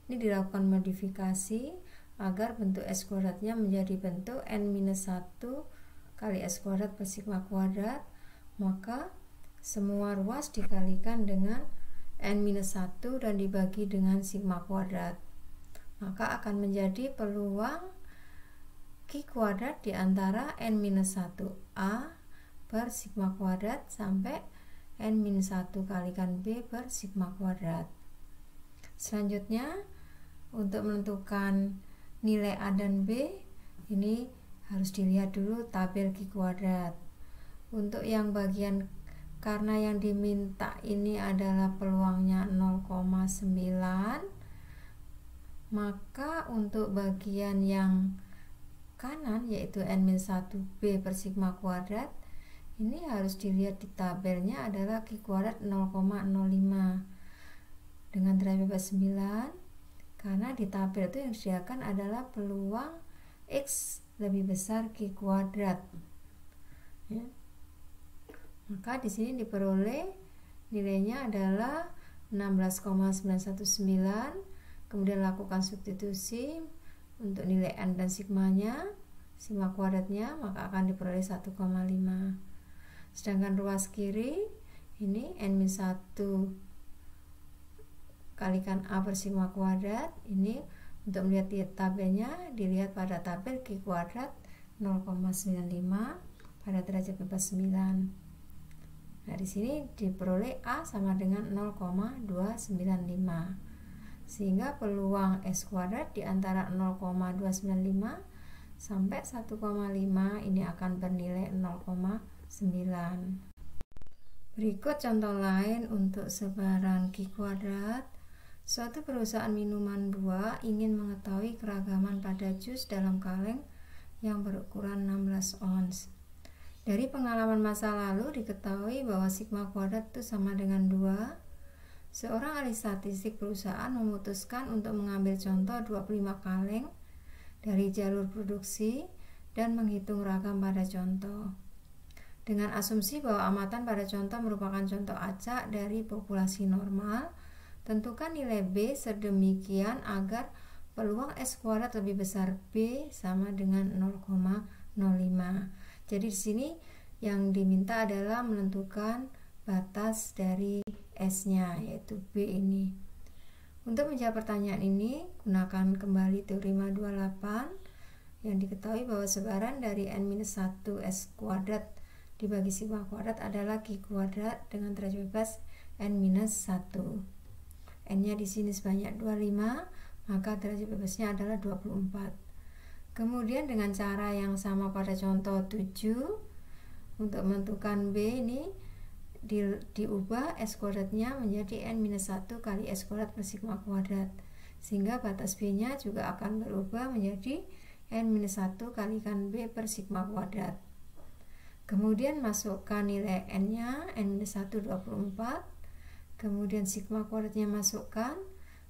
ini dilakukan modifikasi agar bentuk S kuadratnya menjadi bentuk n-1 kali S kuadrat per sigma kuadrat, maka semua ruas dikalikan dengan n-1 dan dibagi dengan sigma kuadrat, maka akan menjadi peluang Q kuadrat di antara n-1A per sigma kuadrat sampai n-1 kalikan B per sigma kuadrat. Selanjutnya untuk menentukan nilai A dan B ini harus dilihat dulu tabel Q kuadrat. Untuk yang bagian, karena yang diminta ini adalah peluangnya 0,9, maka untuk bagian yang kanan yaitu n-1b per sigma kuadrat ini harus dilihat di tabelnya adalah Q kuadrat 0,05 dengan derajat bebas 9, karena di tabel itu yang disediakan adalah peluang X lebih besar Q kuadrat ya. Maka di sini diperoleh nilainya adalah 16,919, kemudian lakukan substitusi untuk nilai n dan sigmanya, sigma kuadratnya, maka akan diperoleh 1,5. Sedangkan ruas kiri ini n-1 kalikan A per sigma kuadrat, ini untuk melihat di tabelnya dilihat pada tabel Q kuadrat 0,95 pada derajat bebas 9. Nah, di sini diperoleh A sama dengan 0,295, sehingga peluang S kuadrat di antara 0,295 sampai 1,5 ini akan bernilai 0,9. Berikut contoh lain untuk sebaran Q kuadrat. Suatu perusahaan minuman 2 ingin mengetahui keragaman pada jus dalam kaleng yang berukuran 16 ons. Dari pengalaman masa lalu diketahui bahwa sigma kuadrat itu sama dengan 2. Seorang ahli statistik perusahaan memutuskan untuk mengambil contoh 25 kaleng dari jalur produksi dan menghitung ragam pada contoh. Dengan asumsi bahwa amatan pada contoh merupakan contoh acak dari populasi normal, tentukan nilai B sedemikian agar peluang S kuadrat lebih besar B sama dengan 0,05. Jadi di sini yang diminta adalah menentukan batas dari S-nya, yaitu B ini. Untuk menjawab pertanyaan ini, gunakan kembali teorema 28. yang diketahui bahwa sebaran dari n-1 S kuadrat dibagi sigma kuadrat adalah Q kuadrat dengan derajat bebas n-1. N-nya di sini sebanyak 25, maka derajat bebasnya adalah 24. Kemudian dengan cara yang sama pada contoh 7, untuk menentukan B ini diubah S kuadratnya menjadi n-1 kali S kuadrat per sigma kuadrat, sehingga batas B-nya juga akan berubah menjadi n-1 kalikan B per sigma kuadrat. Kemudian masukkan nilai n-nya, n-1 24, kemudian sigma kuadratnya masukkan,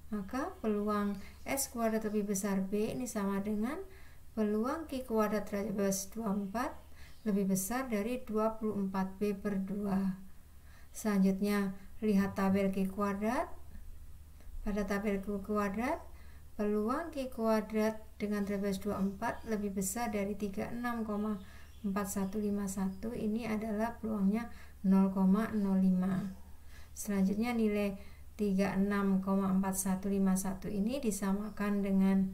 maka peluang S kuadrat lebih besar B ini sama dengan peluang Q kuadrat derajat bebas 24 lebih besar dari 24B per 2. Selanjutnya lihat tabel Q kuadrat. Pada tabel Q kuadrat, peluang Q kuadrat dengan derajat 24 lebih besar dari 36,4151. Ini adalah peluangnya 0,05. Selanjutnya nilai 36,4151 ini disamakan dengan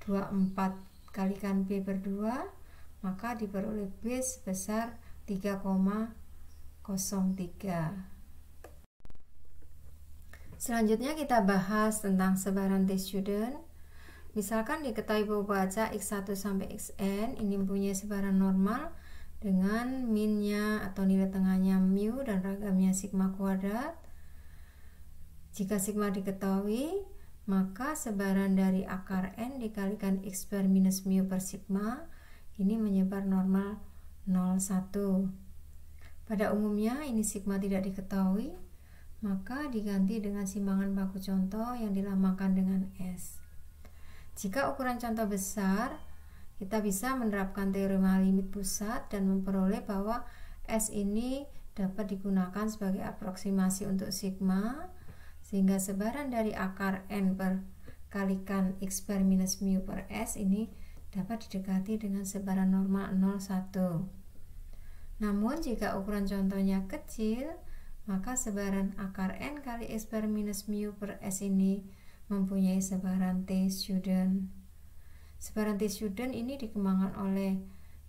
24 kalikan B per 2, maka diperoleh B sebesar 3,03. Selanjutnya kita bahas tentang sebaran T-student. Misalkan diketahui bahwa baca X1 sampai Xn ini mempunyai sebaran normal dengan minnya atau nilai tengahnya mu dan ragamnya sigma kuadrat. Jika sigma diketahui, maka sebaran dari akar n dikalikan x per minus mu per sigma ini menyebar normal 0,1. Pada umumnya ini sigma tidak diketahui, maka diganti dengan simbangan baku contoh yang dilamakan dengan S. Jika ukuran contoh besar, kita bisa menerapkan teorema limit pusat dan memperoleh bahwa S ini dapat digunakan sebagai aproksimasi untuk sigma, sehingga sebaran dari akar n per kalikan x per minus mu per S ini dapat didekati dengan sebaran normal 0,1. Namun jika ukuran contohnya kecil, maka sebaran akar n kali x per minus mu per S ini mempunyai sebaran T-student. Sebaran T-student ini dikembangkan oleh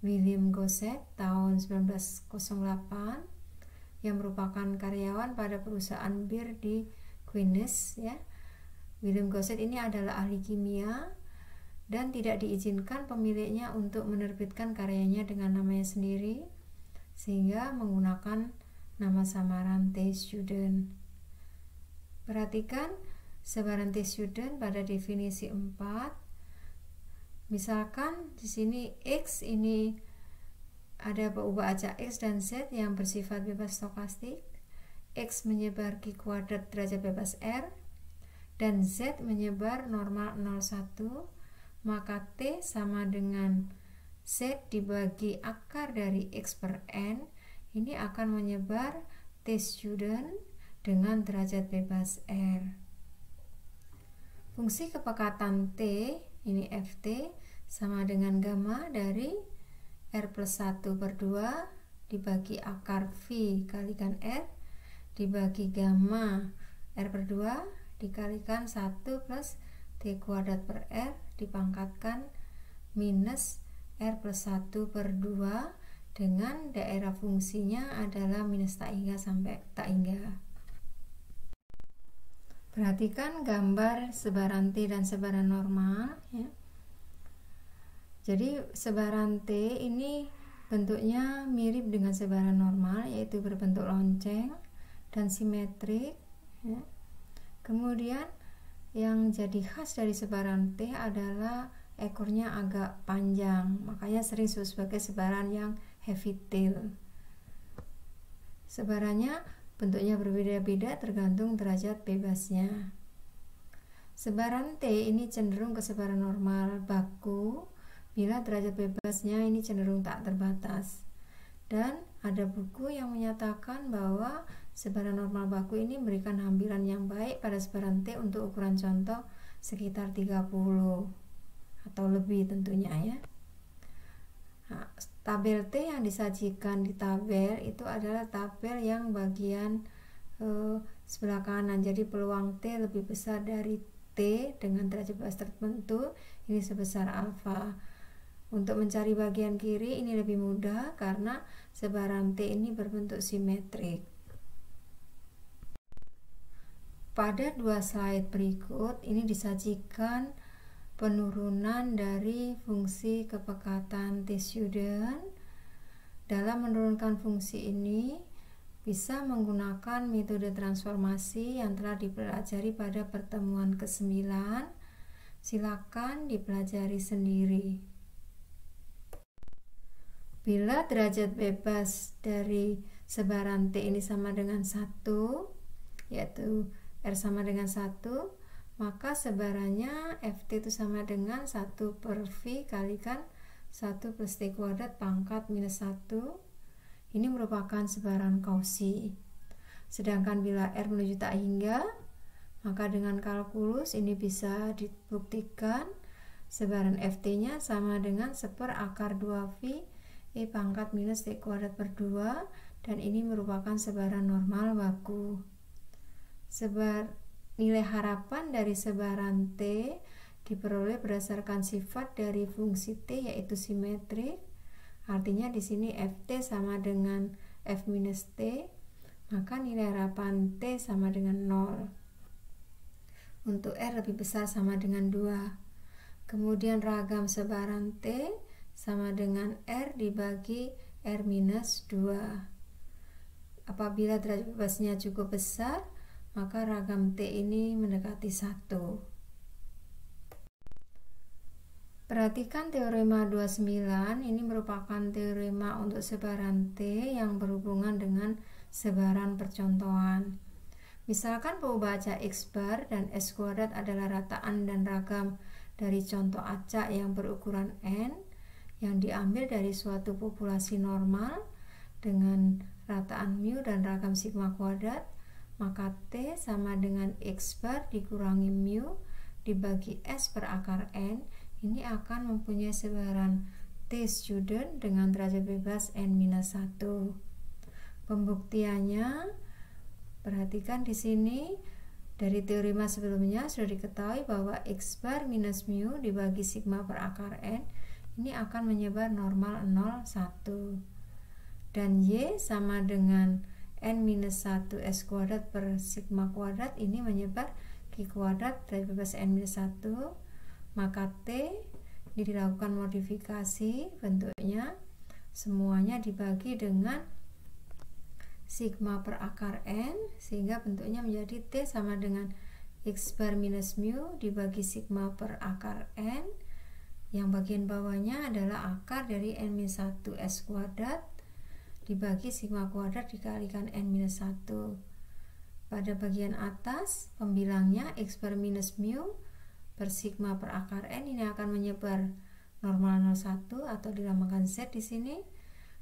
William Gosset tahun 1908 yang merupakan karyawan pada perusahaan bir di Queens, ya. William Gosset ini adalah ahli kimia dan tidak diizinkan pemiliknya untuk menerbitkan karyanya dengan namanya sendiri, sehingga menggunakan nama samaran T-student. Perhatikan sebaran T-student pada definisi 4. Misalkan di sini X ini ada berubah acak X dan Z yang bersifat bebas stokastik. X menyebar Q kuadrat derajat bebas R dan Z menyebar normal 0,1, maka T sama dengan Z dibagi akar dari X per N. Ini akan menyebar T-student dengan derajat bebas R. Fungsi kepekatan T, ini Ft, sama dengan gamma dari R plus 1 per 2 dibagi akar V kalikan R dibagi gamma R per 2 dikalikan 1 plus T kuadrat per R dipangkatkan minus R plus 1 per 2 dengan daerah fungsinya adalah minus tak hingga sampai tak hingga. Perhatikan gambar sebaran T dan sebaran normal, ya. Jadi sebaran T ini bentuknya mirip dengan sebaran normal, yaitu berbentuk lonceng dan simetrik, ya. Kemudian yang jadi khas dari sebaran T adalah ekornya agak panjang, makanya sering disebut sebagai sebaran yang heavy tail. Sebarannya bentuknya berbeda-beda tergantung derajat bebasnya. Sebaran T ini cenderung ke sebaran normal baku bila derajat bebasnya ini cenderung tak terbatas. Dan ada buku yang menyatakan bahwa sebaran normal baku ini memberikan hampiran yang baik pada sebaran T untuk ukuran contoh sekitar 30 atau lebih tentunya, ya. Nah, tabel T yang disajikan di tabel itu adalah tabel yang bagian sebelah kanan. Jadi peluang T lebih besar dari T dengan derajat bebas tertentu ini sebesar alfa. Untuk mencari bagian kiri ini lebih mudah karena sebaran T ini berbentuk simetrik. Pada dua slide berikut ini disajikan penurunan dari fungsi kepekatan T-student. Dalam menurunkan fungsi ini bisa menggunakan metode transformasi yang telah dipelajari pada pertemuan ke-9. Silakan dipelajari sendiri. Bila derajat bebas dari sebaran T ini sama dengan 1, yaitu R sama dengan 1, maka sebarannya Ft itu sama dengan 1 per V kalikan 1 plus T kuadrat pangkat minus 1. Ini merupakan sebaran Cauchy. Sedangkan bila R menuju tak hingga, maka dengan kalkulus ini bisa dibuktikan sebaran Ft-nya sama dengan 1/2 V E pangkat minus T kuadrat per 2, dan ini merupakan sebaran normal baku. Nilai harapan dari sebaran T diperoleh berdasarkan sifat dari fungsi T yaitu simetrik. Artinya di sini Ft sama dengan F minus T, maka nilai harapan T sama dengan 0. Untuk R lebih besar sama dengan 2. Kemudian ragam sebaran T sama dengan R dibagi R minus 2. Apabila derajat bebasnya cukup besar, maka ragam T ini mendekati 1. Perhatikan teorema 29, ini merupakan teorema untuk sebaran T yang berhubungan dengan sebaran percontohan. Misalkan perubahan acak X bar dan S kuadrat adalah rataan dan ragam dari contoh acak yang berukuran N, yang diambil dari suatu populasi normal dengan rataan mu dan ragam sigma kuadrat, maka T sama dengan X bar dikurangi mu dibagi S per akar N. Ini akan mempunyai sebaran T-student dengan derajat bebas N-1. Pembuktiannya, perhatikan di sini dari teorema sebelumnya sudah diketahui bahwa X bar minus mu dibagi sigma per akar N ini akan menyebar normal 0, 1, dan Y sama dengan N-1 S kuadrat per sigma kuadrat ini menyebar Q kuadrat dari bebas N-1, maka T ini dilakukan modifikasi bentuknya, semuanya dibagi dengan sigma per akar N sehingga bentuknya menjadi T sama dengan X bar minus mu dibagi sigma per akar N, yang bagian bawahnya adalah akar dari N-1 S kuadrat dibagi sigma kuadrat dikalikan N-1. Pada bagian atas, pembilangnya X bar minus mu per sigma per akar N ini akan menyebar normal 01 atau dilambangkan Z di sini.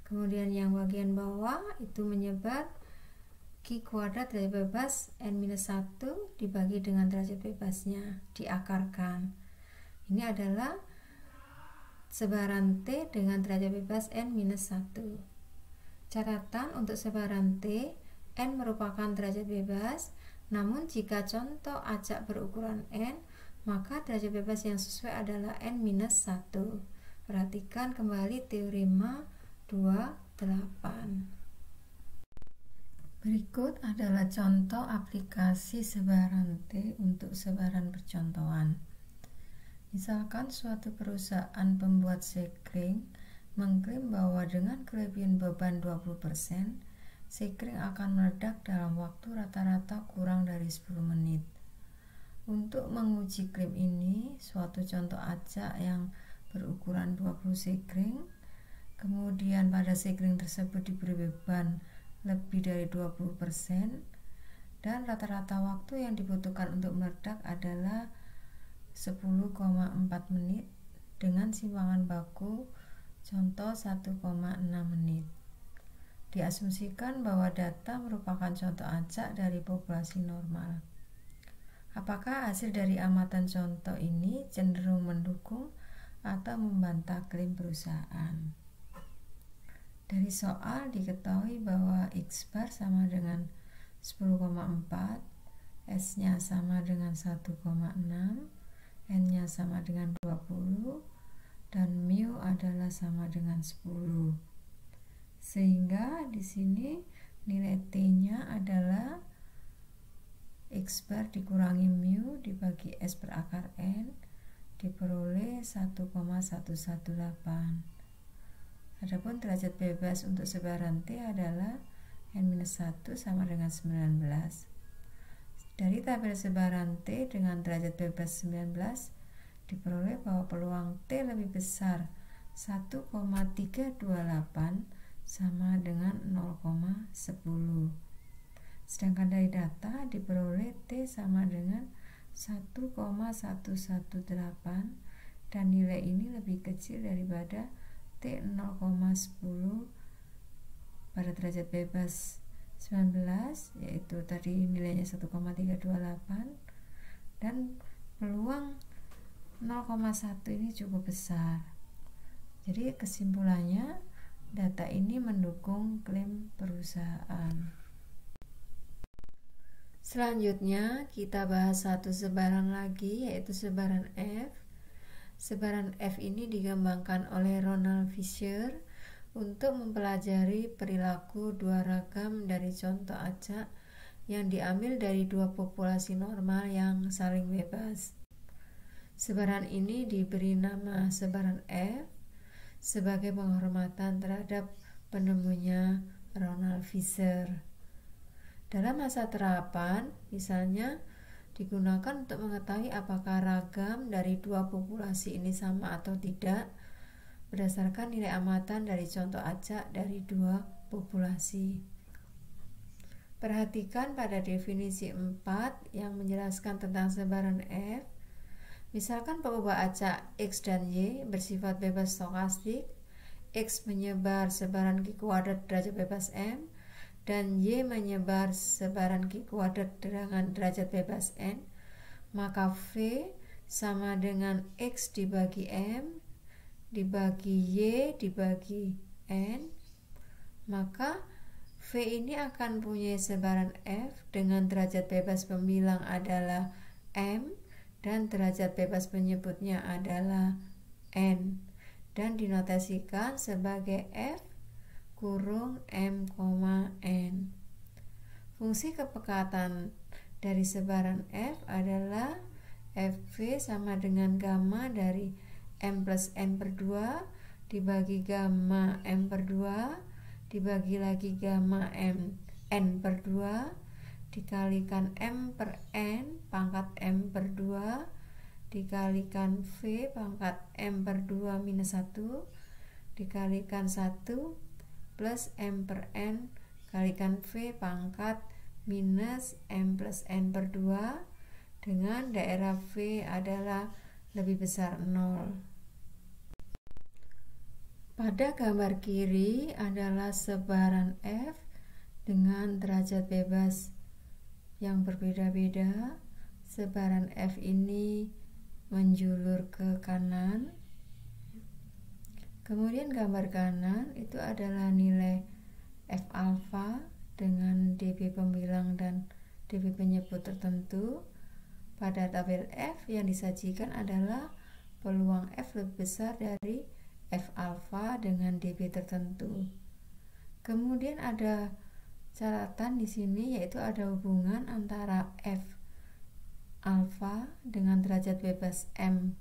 Kemudian yang bagian bawah itu menyebar Q kuadrat dari bebas N-1 dibagi dengan derajat bebasnya, diakarkan. Ini adalah sebaran T dengan derajat bebas N-1. Catatan untuk sebaran T, N merupakan derajat bebas, namun jika contoh acak berukuran N, maka derajat bebas yang sesuai adalah N-1. Perhatikan kembali teorema 28. Berikut adalah contoh aplikasi sebaran T untuk sebaran percontohan. Misalkan suatu perusahaan pembuat sekring mengklaim bahwa dengan kelebihan beban 20%, sekring akan meledak dalam waktu rata-rata kurang dari 10 menit. Untuk menguji klaim ini, suatu contoh acak yang berukuran 20 sekring, kemudian pada sekring tersebut diberi beban lebih dari 20%, dan rata-rata waktu yang dibutuhkan untuk meledak adalah 10,4 menit dengan simpangan baku contoh 1,6 menit. Diasumsikan bahwa data merupakan contoh acak dari populasi normal. Apakah hasil dari amatan contoh ini cenderung mendukung atau membantah klaim perusahaan? Dari soal diketahui bahwa X bar sama dengan 10,4, S-nya sama dengan 1,6, N-nya sama dengan 20, dan mu adalah sama dengan 10. Sehingga di sini nilai T-nya adalah X bar dikurangi mu dibagi S per akar N diperoleh 1,118. Adapun derajat bebas untuk sebaran T adalah N-1 sama dengan 19. Dari tabel sebaran T dengan derajat bebas 19 diperoleh bahwa peluang T lebih besar 1,328 sama dengan 0,10. Sedangkan dari data diperoleh T sama dengan 1,118 dan nilai ini lebih kecil daripada T 0,10 pada derajat bebas 19, yaitu tadi nilainya 1,328, dan peluang 0,1 ini cukup besar. Jadi kesimpulannya, data ini mendukung klaim perusahaan. Selanjutnya kita bahas satu sebaran lagi, yaitu sebaran F. Sebaran F ini dikembangkan oleh Ronald Fisher untuk mempelajari perilaku dua ragam dari contoh acak yang diambil dari dua populasi normal yang saling bebas. Sebaran ini diberi nama sebaran F sebagai penghormatan terhadap penemunya Ronald Fisher. Dalam masa terapan, misalnya, digunakan untuk mengetahui apakah ragam dari dua populasi ini sama atau tidak berdasarkan nilai amatan dari contoh acak dari dua populasi. Perhatikan pada definisi 4 yang menjelaskan tentang sebaran F. Misalkan pengubah acak X dan Y bersifat bebas stokastik, X menyebar sebaran Q kuadrat derajat bebas M, dan Y menyebar sebaran Q kuadrat dengan derajat bebas N, maka V sama dengan X dibagi M dibagi Y dibagi N, maka V ini akan punya sebaran F dengan derajat bebas pembilang adalah M dan derajat bebas penyebutnya adalah N, dan dinotasikan sebagai F kurung M, N. Fungsi kepekatan dari sebaran F adalah Fv sama dengan gamma dari M plus N per 2 dibagi gamma M per 2 dibagi lagi gamma M N per 2 dikalikan M per N pangkat M per 2 dikalikan V pangkat M per 2 minus 1 dikalikan 1 plus M per N kalikan V pangkat minus M plus N per 2 dengan daerah V adalah lebih besar 0. Pada gambar kiri adalah sebaran F dengan derajat bebas yang berbeda-beda. Sebaran F ini menjulur ke kanan. Kemudian gambar kanan itu adalah nilai F alfa dengan dB pembilang dan dB penyebut tertentu. Pada tabel F yang disajikan adalah peluang F lebih besar dari F alfa dengan dB tertentu. Kemudian ada catatan di sini, yaitu ada hubungan antara F alfa dengan derajat bebas M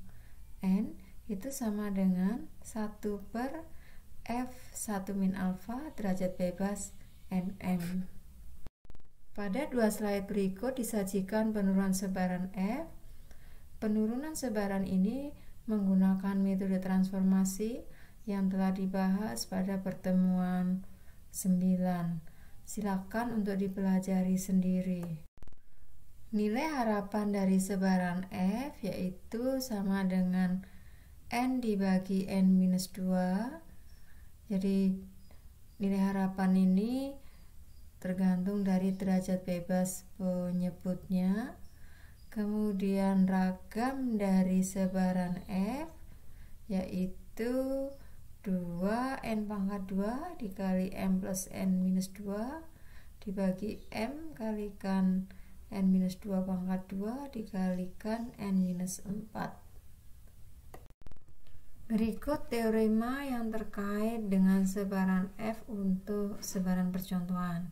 N itu sama dengan 1 per F1 min alfa derajat bebas NM. Pada dua slide berikut disajikan penurunan sebaran F. Penurunan sebaran ini menggunakan metode transformasi yang telah dibahas pada pertemuan 9. Silakan untuk dipelajari sendiri. Nilai harapan dari sebaran F yaitu sama dengan N dibagi N-2. Jadi nilai harapan ini tergantung dari derajat bebas penyebutnya. Kemudian ragam dari sebaran F yaitu 2N pangkat 2 dikali M plus N-2 dibagi M kalikan N-2 pangkat 2 dikalikan N-4. Berikut teorema yang terkait dengan sebaran F untuk sebaran percontohan.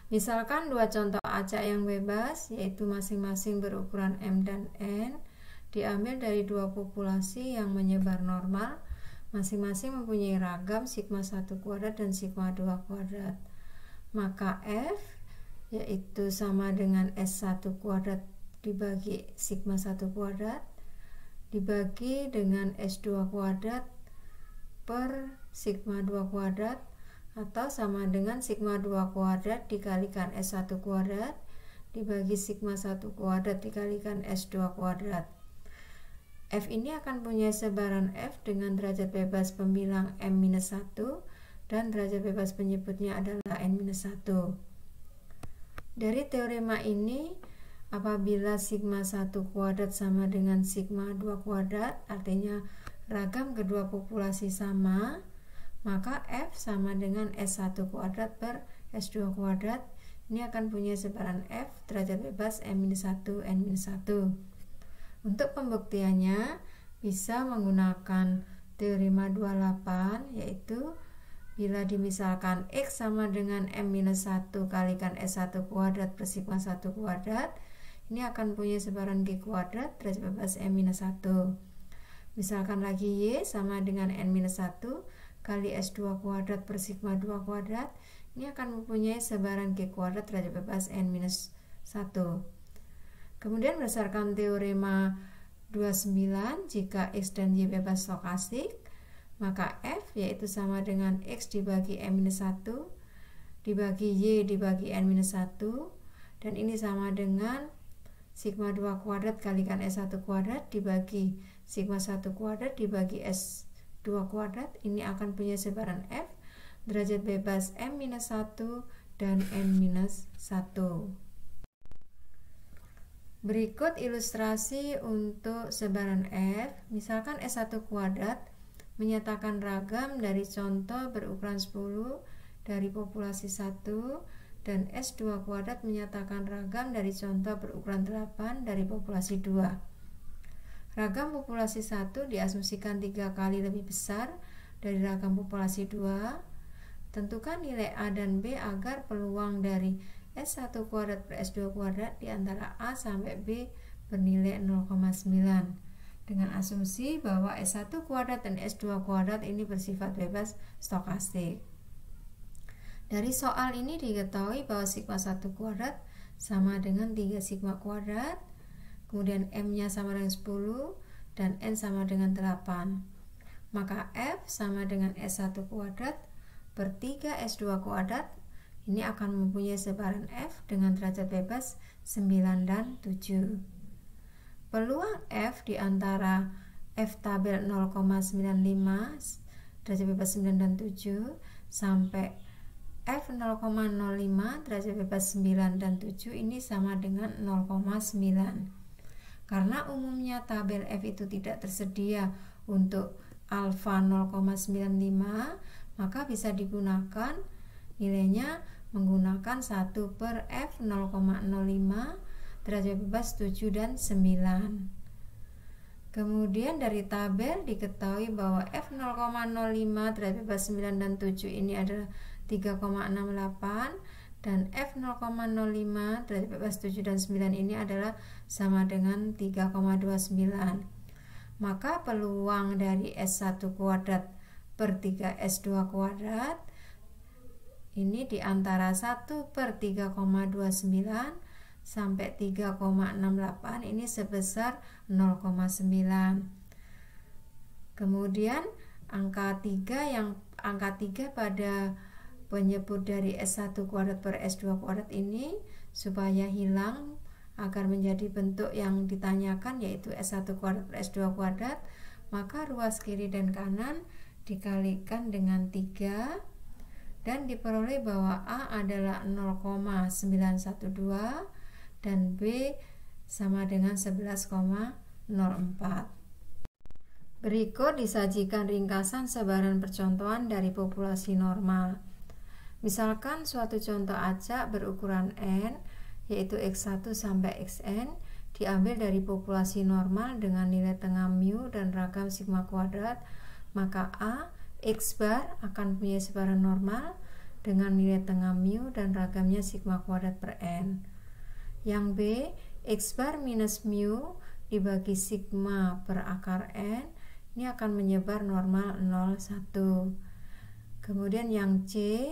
Misalkan dua contoh acak yang bebas, yaitu masing-masing berukuran M dan N, diambil dari dua populasi yang menyebar normal, masing-masing mempunyai ragam sigma 1 kuadrat dan sigma 2 kuadrat. Maka F yaitu sama dengan S1 kuadrat dibagi sigma 1 kuadrat dibagi dengan S2 kuadrat per sigma 2 kuadrat, atau sama dengan sigma 2 kuadrat dikalikan S1 kuadrat dibagi sigma 1 kuadrat dikalikan S2 kuadrat. F ini akan punya sebaran F dengan derajat bebas pembilang M-1 dan derajat bebas penyebutnya adalah N-1. Dari teorema ini, apabila sigma 1 kuadrat sama dengan sigma 2 kuadrat, artinya ragam kedua populasi sama, maka F sama dengan S1 kuadrat per S2 kuadrat. Ini akan punya sebaran F derajat bebas M-1 N-1. Untuk pembuktiannya bisa menggunakan teorema 28, yaitu bila dimisalkan X sama dengan M-1 kalikan S1 kuadrat per sigma 1 kuadrat, ini akan punya sebaran G kuadrat derajat bebas M-1. Misalkan lagi Y sama dengan N-1 kali S2 kuadrat per sigma 2 kuadrat, ini akan mempunyai sebaran G kuadrat derajat bebas N-1. Kemudian berdasarkan teorema 29, jika X dan Y bebas stokastik, maka F yaitu sama dengan X dibagi M-1 dibagi Y dibagi N-1, dan ini sama dengan sigma 2 kuadrat kalikan S1 kuadrat dibagi sigma 1 kuadrat dibagi S2 kuadrat. Ini akan punya sebaran F derajat bebas M-1 dan N-1. Berikut ilustrasi untuk sebaran F. Misalkan S1 kuadrat menyatakan ragam dari contoh berukuran 10 dari populasi 1, dan S2 kuadrat menyatakan ragam dari contoh berukuran 8 dari populasi 2. Ragam populasi 1 diasumsikan 3 kali lebih besar dari ragam populasi 2. Tentukan nilai A dan B agar peluang dari S1 kuadrat per S2 kuadrat di antara A sampai B bernilai 0,9, dengan asumsi bahwa S1 kuadrat dan S2 kuadrat ini bersifat bebas stokastik. Dari soal ini diketahui bahwa sigma 1 kuadrat sama dengan 3 sigma kuadrat, kemudian M-nya sama dengan 10 dan N sama dengan 8. Maka F sama dengan S1 kuadrat per 3 S2 kuadrat. Ini akan mempunyai sebaran F dengan derajat bebas 9 dan 7. Peluang F di antara F tabel 0,95 derajat bebas 9 dan 7 sampai F 0,05 derajat bebas 9 dan 7 ini sama dengan 0,9. Karena umumnya tabel F itu tidak tersedia untuk alfa 0,95, maka bisa digunakan nilainya menggunakan 1 per F 0,05 derajat bebas 7 dan 9. Kemudian dari tabel diketahui bahwa F 0,05 derajat bebas 9 dan 7 ini adalah 3,68, dan F 0,05 derajat bebas 7 dan 9 ini adalah sama dengan 3,29. Maka peluang dari S1 kuadrat per 3 S2 kuadrat ini di antara 1 per 3,29 sampai 3,68, ini sebesar 0,9. Kemudian angka 3 pada penyebut dari S1 kuadrat per S2 kuadrat ini supaya hilang agar menjadi bentuk yang ditanyakan, yaitu S1 kuadrat per S2 kuadrat, maka ruas kiri dan kanan dikalikan dengan 3 dan diperoleh bahwa A adalah 0,912 dan B sama dengan 11,04. Berikut disajikan ringkasan sebaran percontohan dari populasi normal. Misalkan suatu contoh acak berukuran N, yaitu X1 sampai Xn, diambil dari populasi normal dengan nilai tengah mu dan ragam sigma kuadrat maka A, X bar akan punya sebaran normal dengan nilai tengah mu dan ragamnya sigma kuadrat per N. Yang B, X bar minus mu dibagi sigma per akar N, ini akan menyebar normal 0, 1. Kemudian yang C,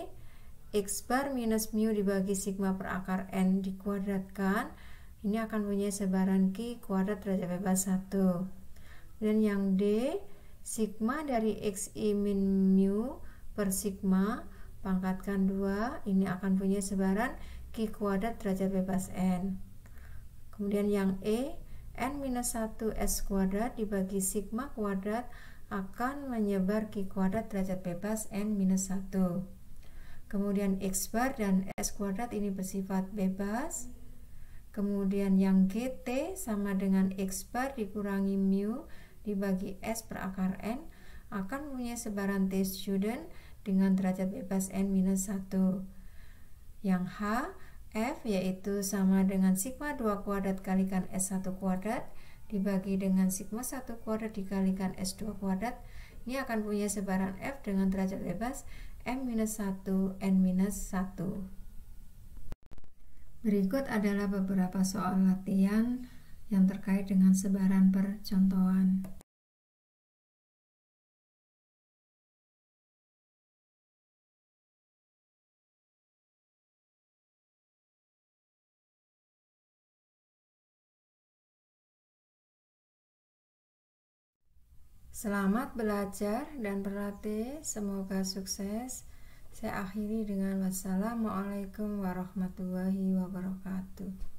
X bar minus mu dibagi sigma per akar N dikuadratkan, ini akan punya sebaran Q kuadrat derajat bebas 1. Dan yang D, sigma dari XI min mu per sigma pangkatkan 2, ini akan punya sebaran Q kuadrat derajat bebas N. Kemudian yang E, N minus 1 S kuadrat dibagi sigma kuadrat akan menyebar Q kuadrat derajat bebas N minus 1. Kemudian X bar dan S kuadrat ini bersifat bebas. Kemudian yang GT sama dengan X bar dikurangi mu dibagi S per akar N akan punya sebaran T student dengan derajat bebas N minus 1. Yang H, F yaitu sama dengan sigma 2 kuadrat kalikan S1 kuadrat dibagi dengan sigma 1 kuadrat dikalikan S2 kuadrat, ini akan punya sebaran F dengan derajat bebas M-1 N-1. Berikut adalah beberapa soal latihan yang terkait dengan sebaran percontohan. Selamat belajar dan berlatih, semoga sukses. Saya akhiri dengan wassalamualaikum warahmatullahi wabarakatuh.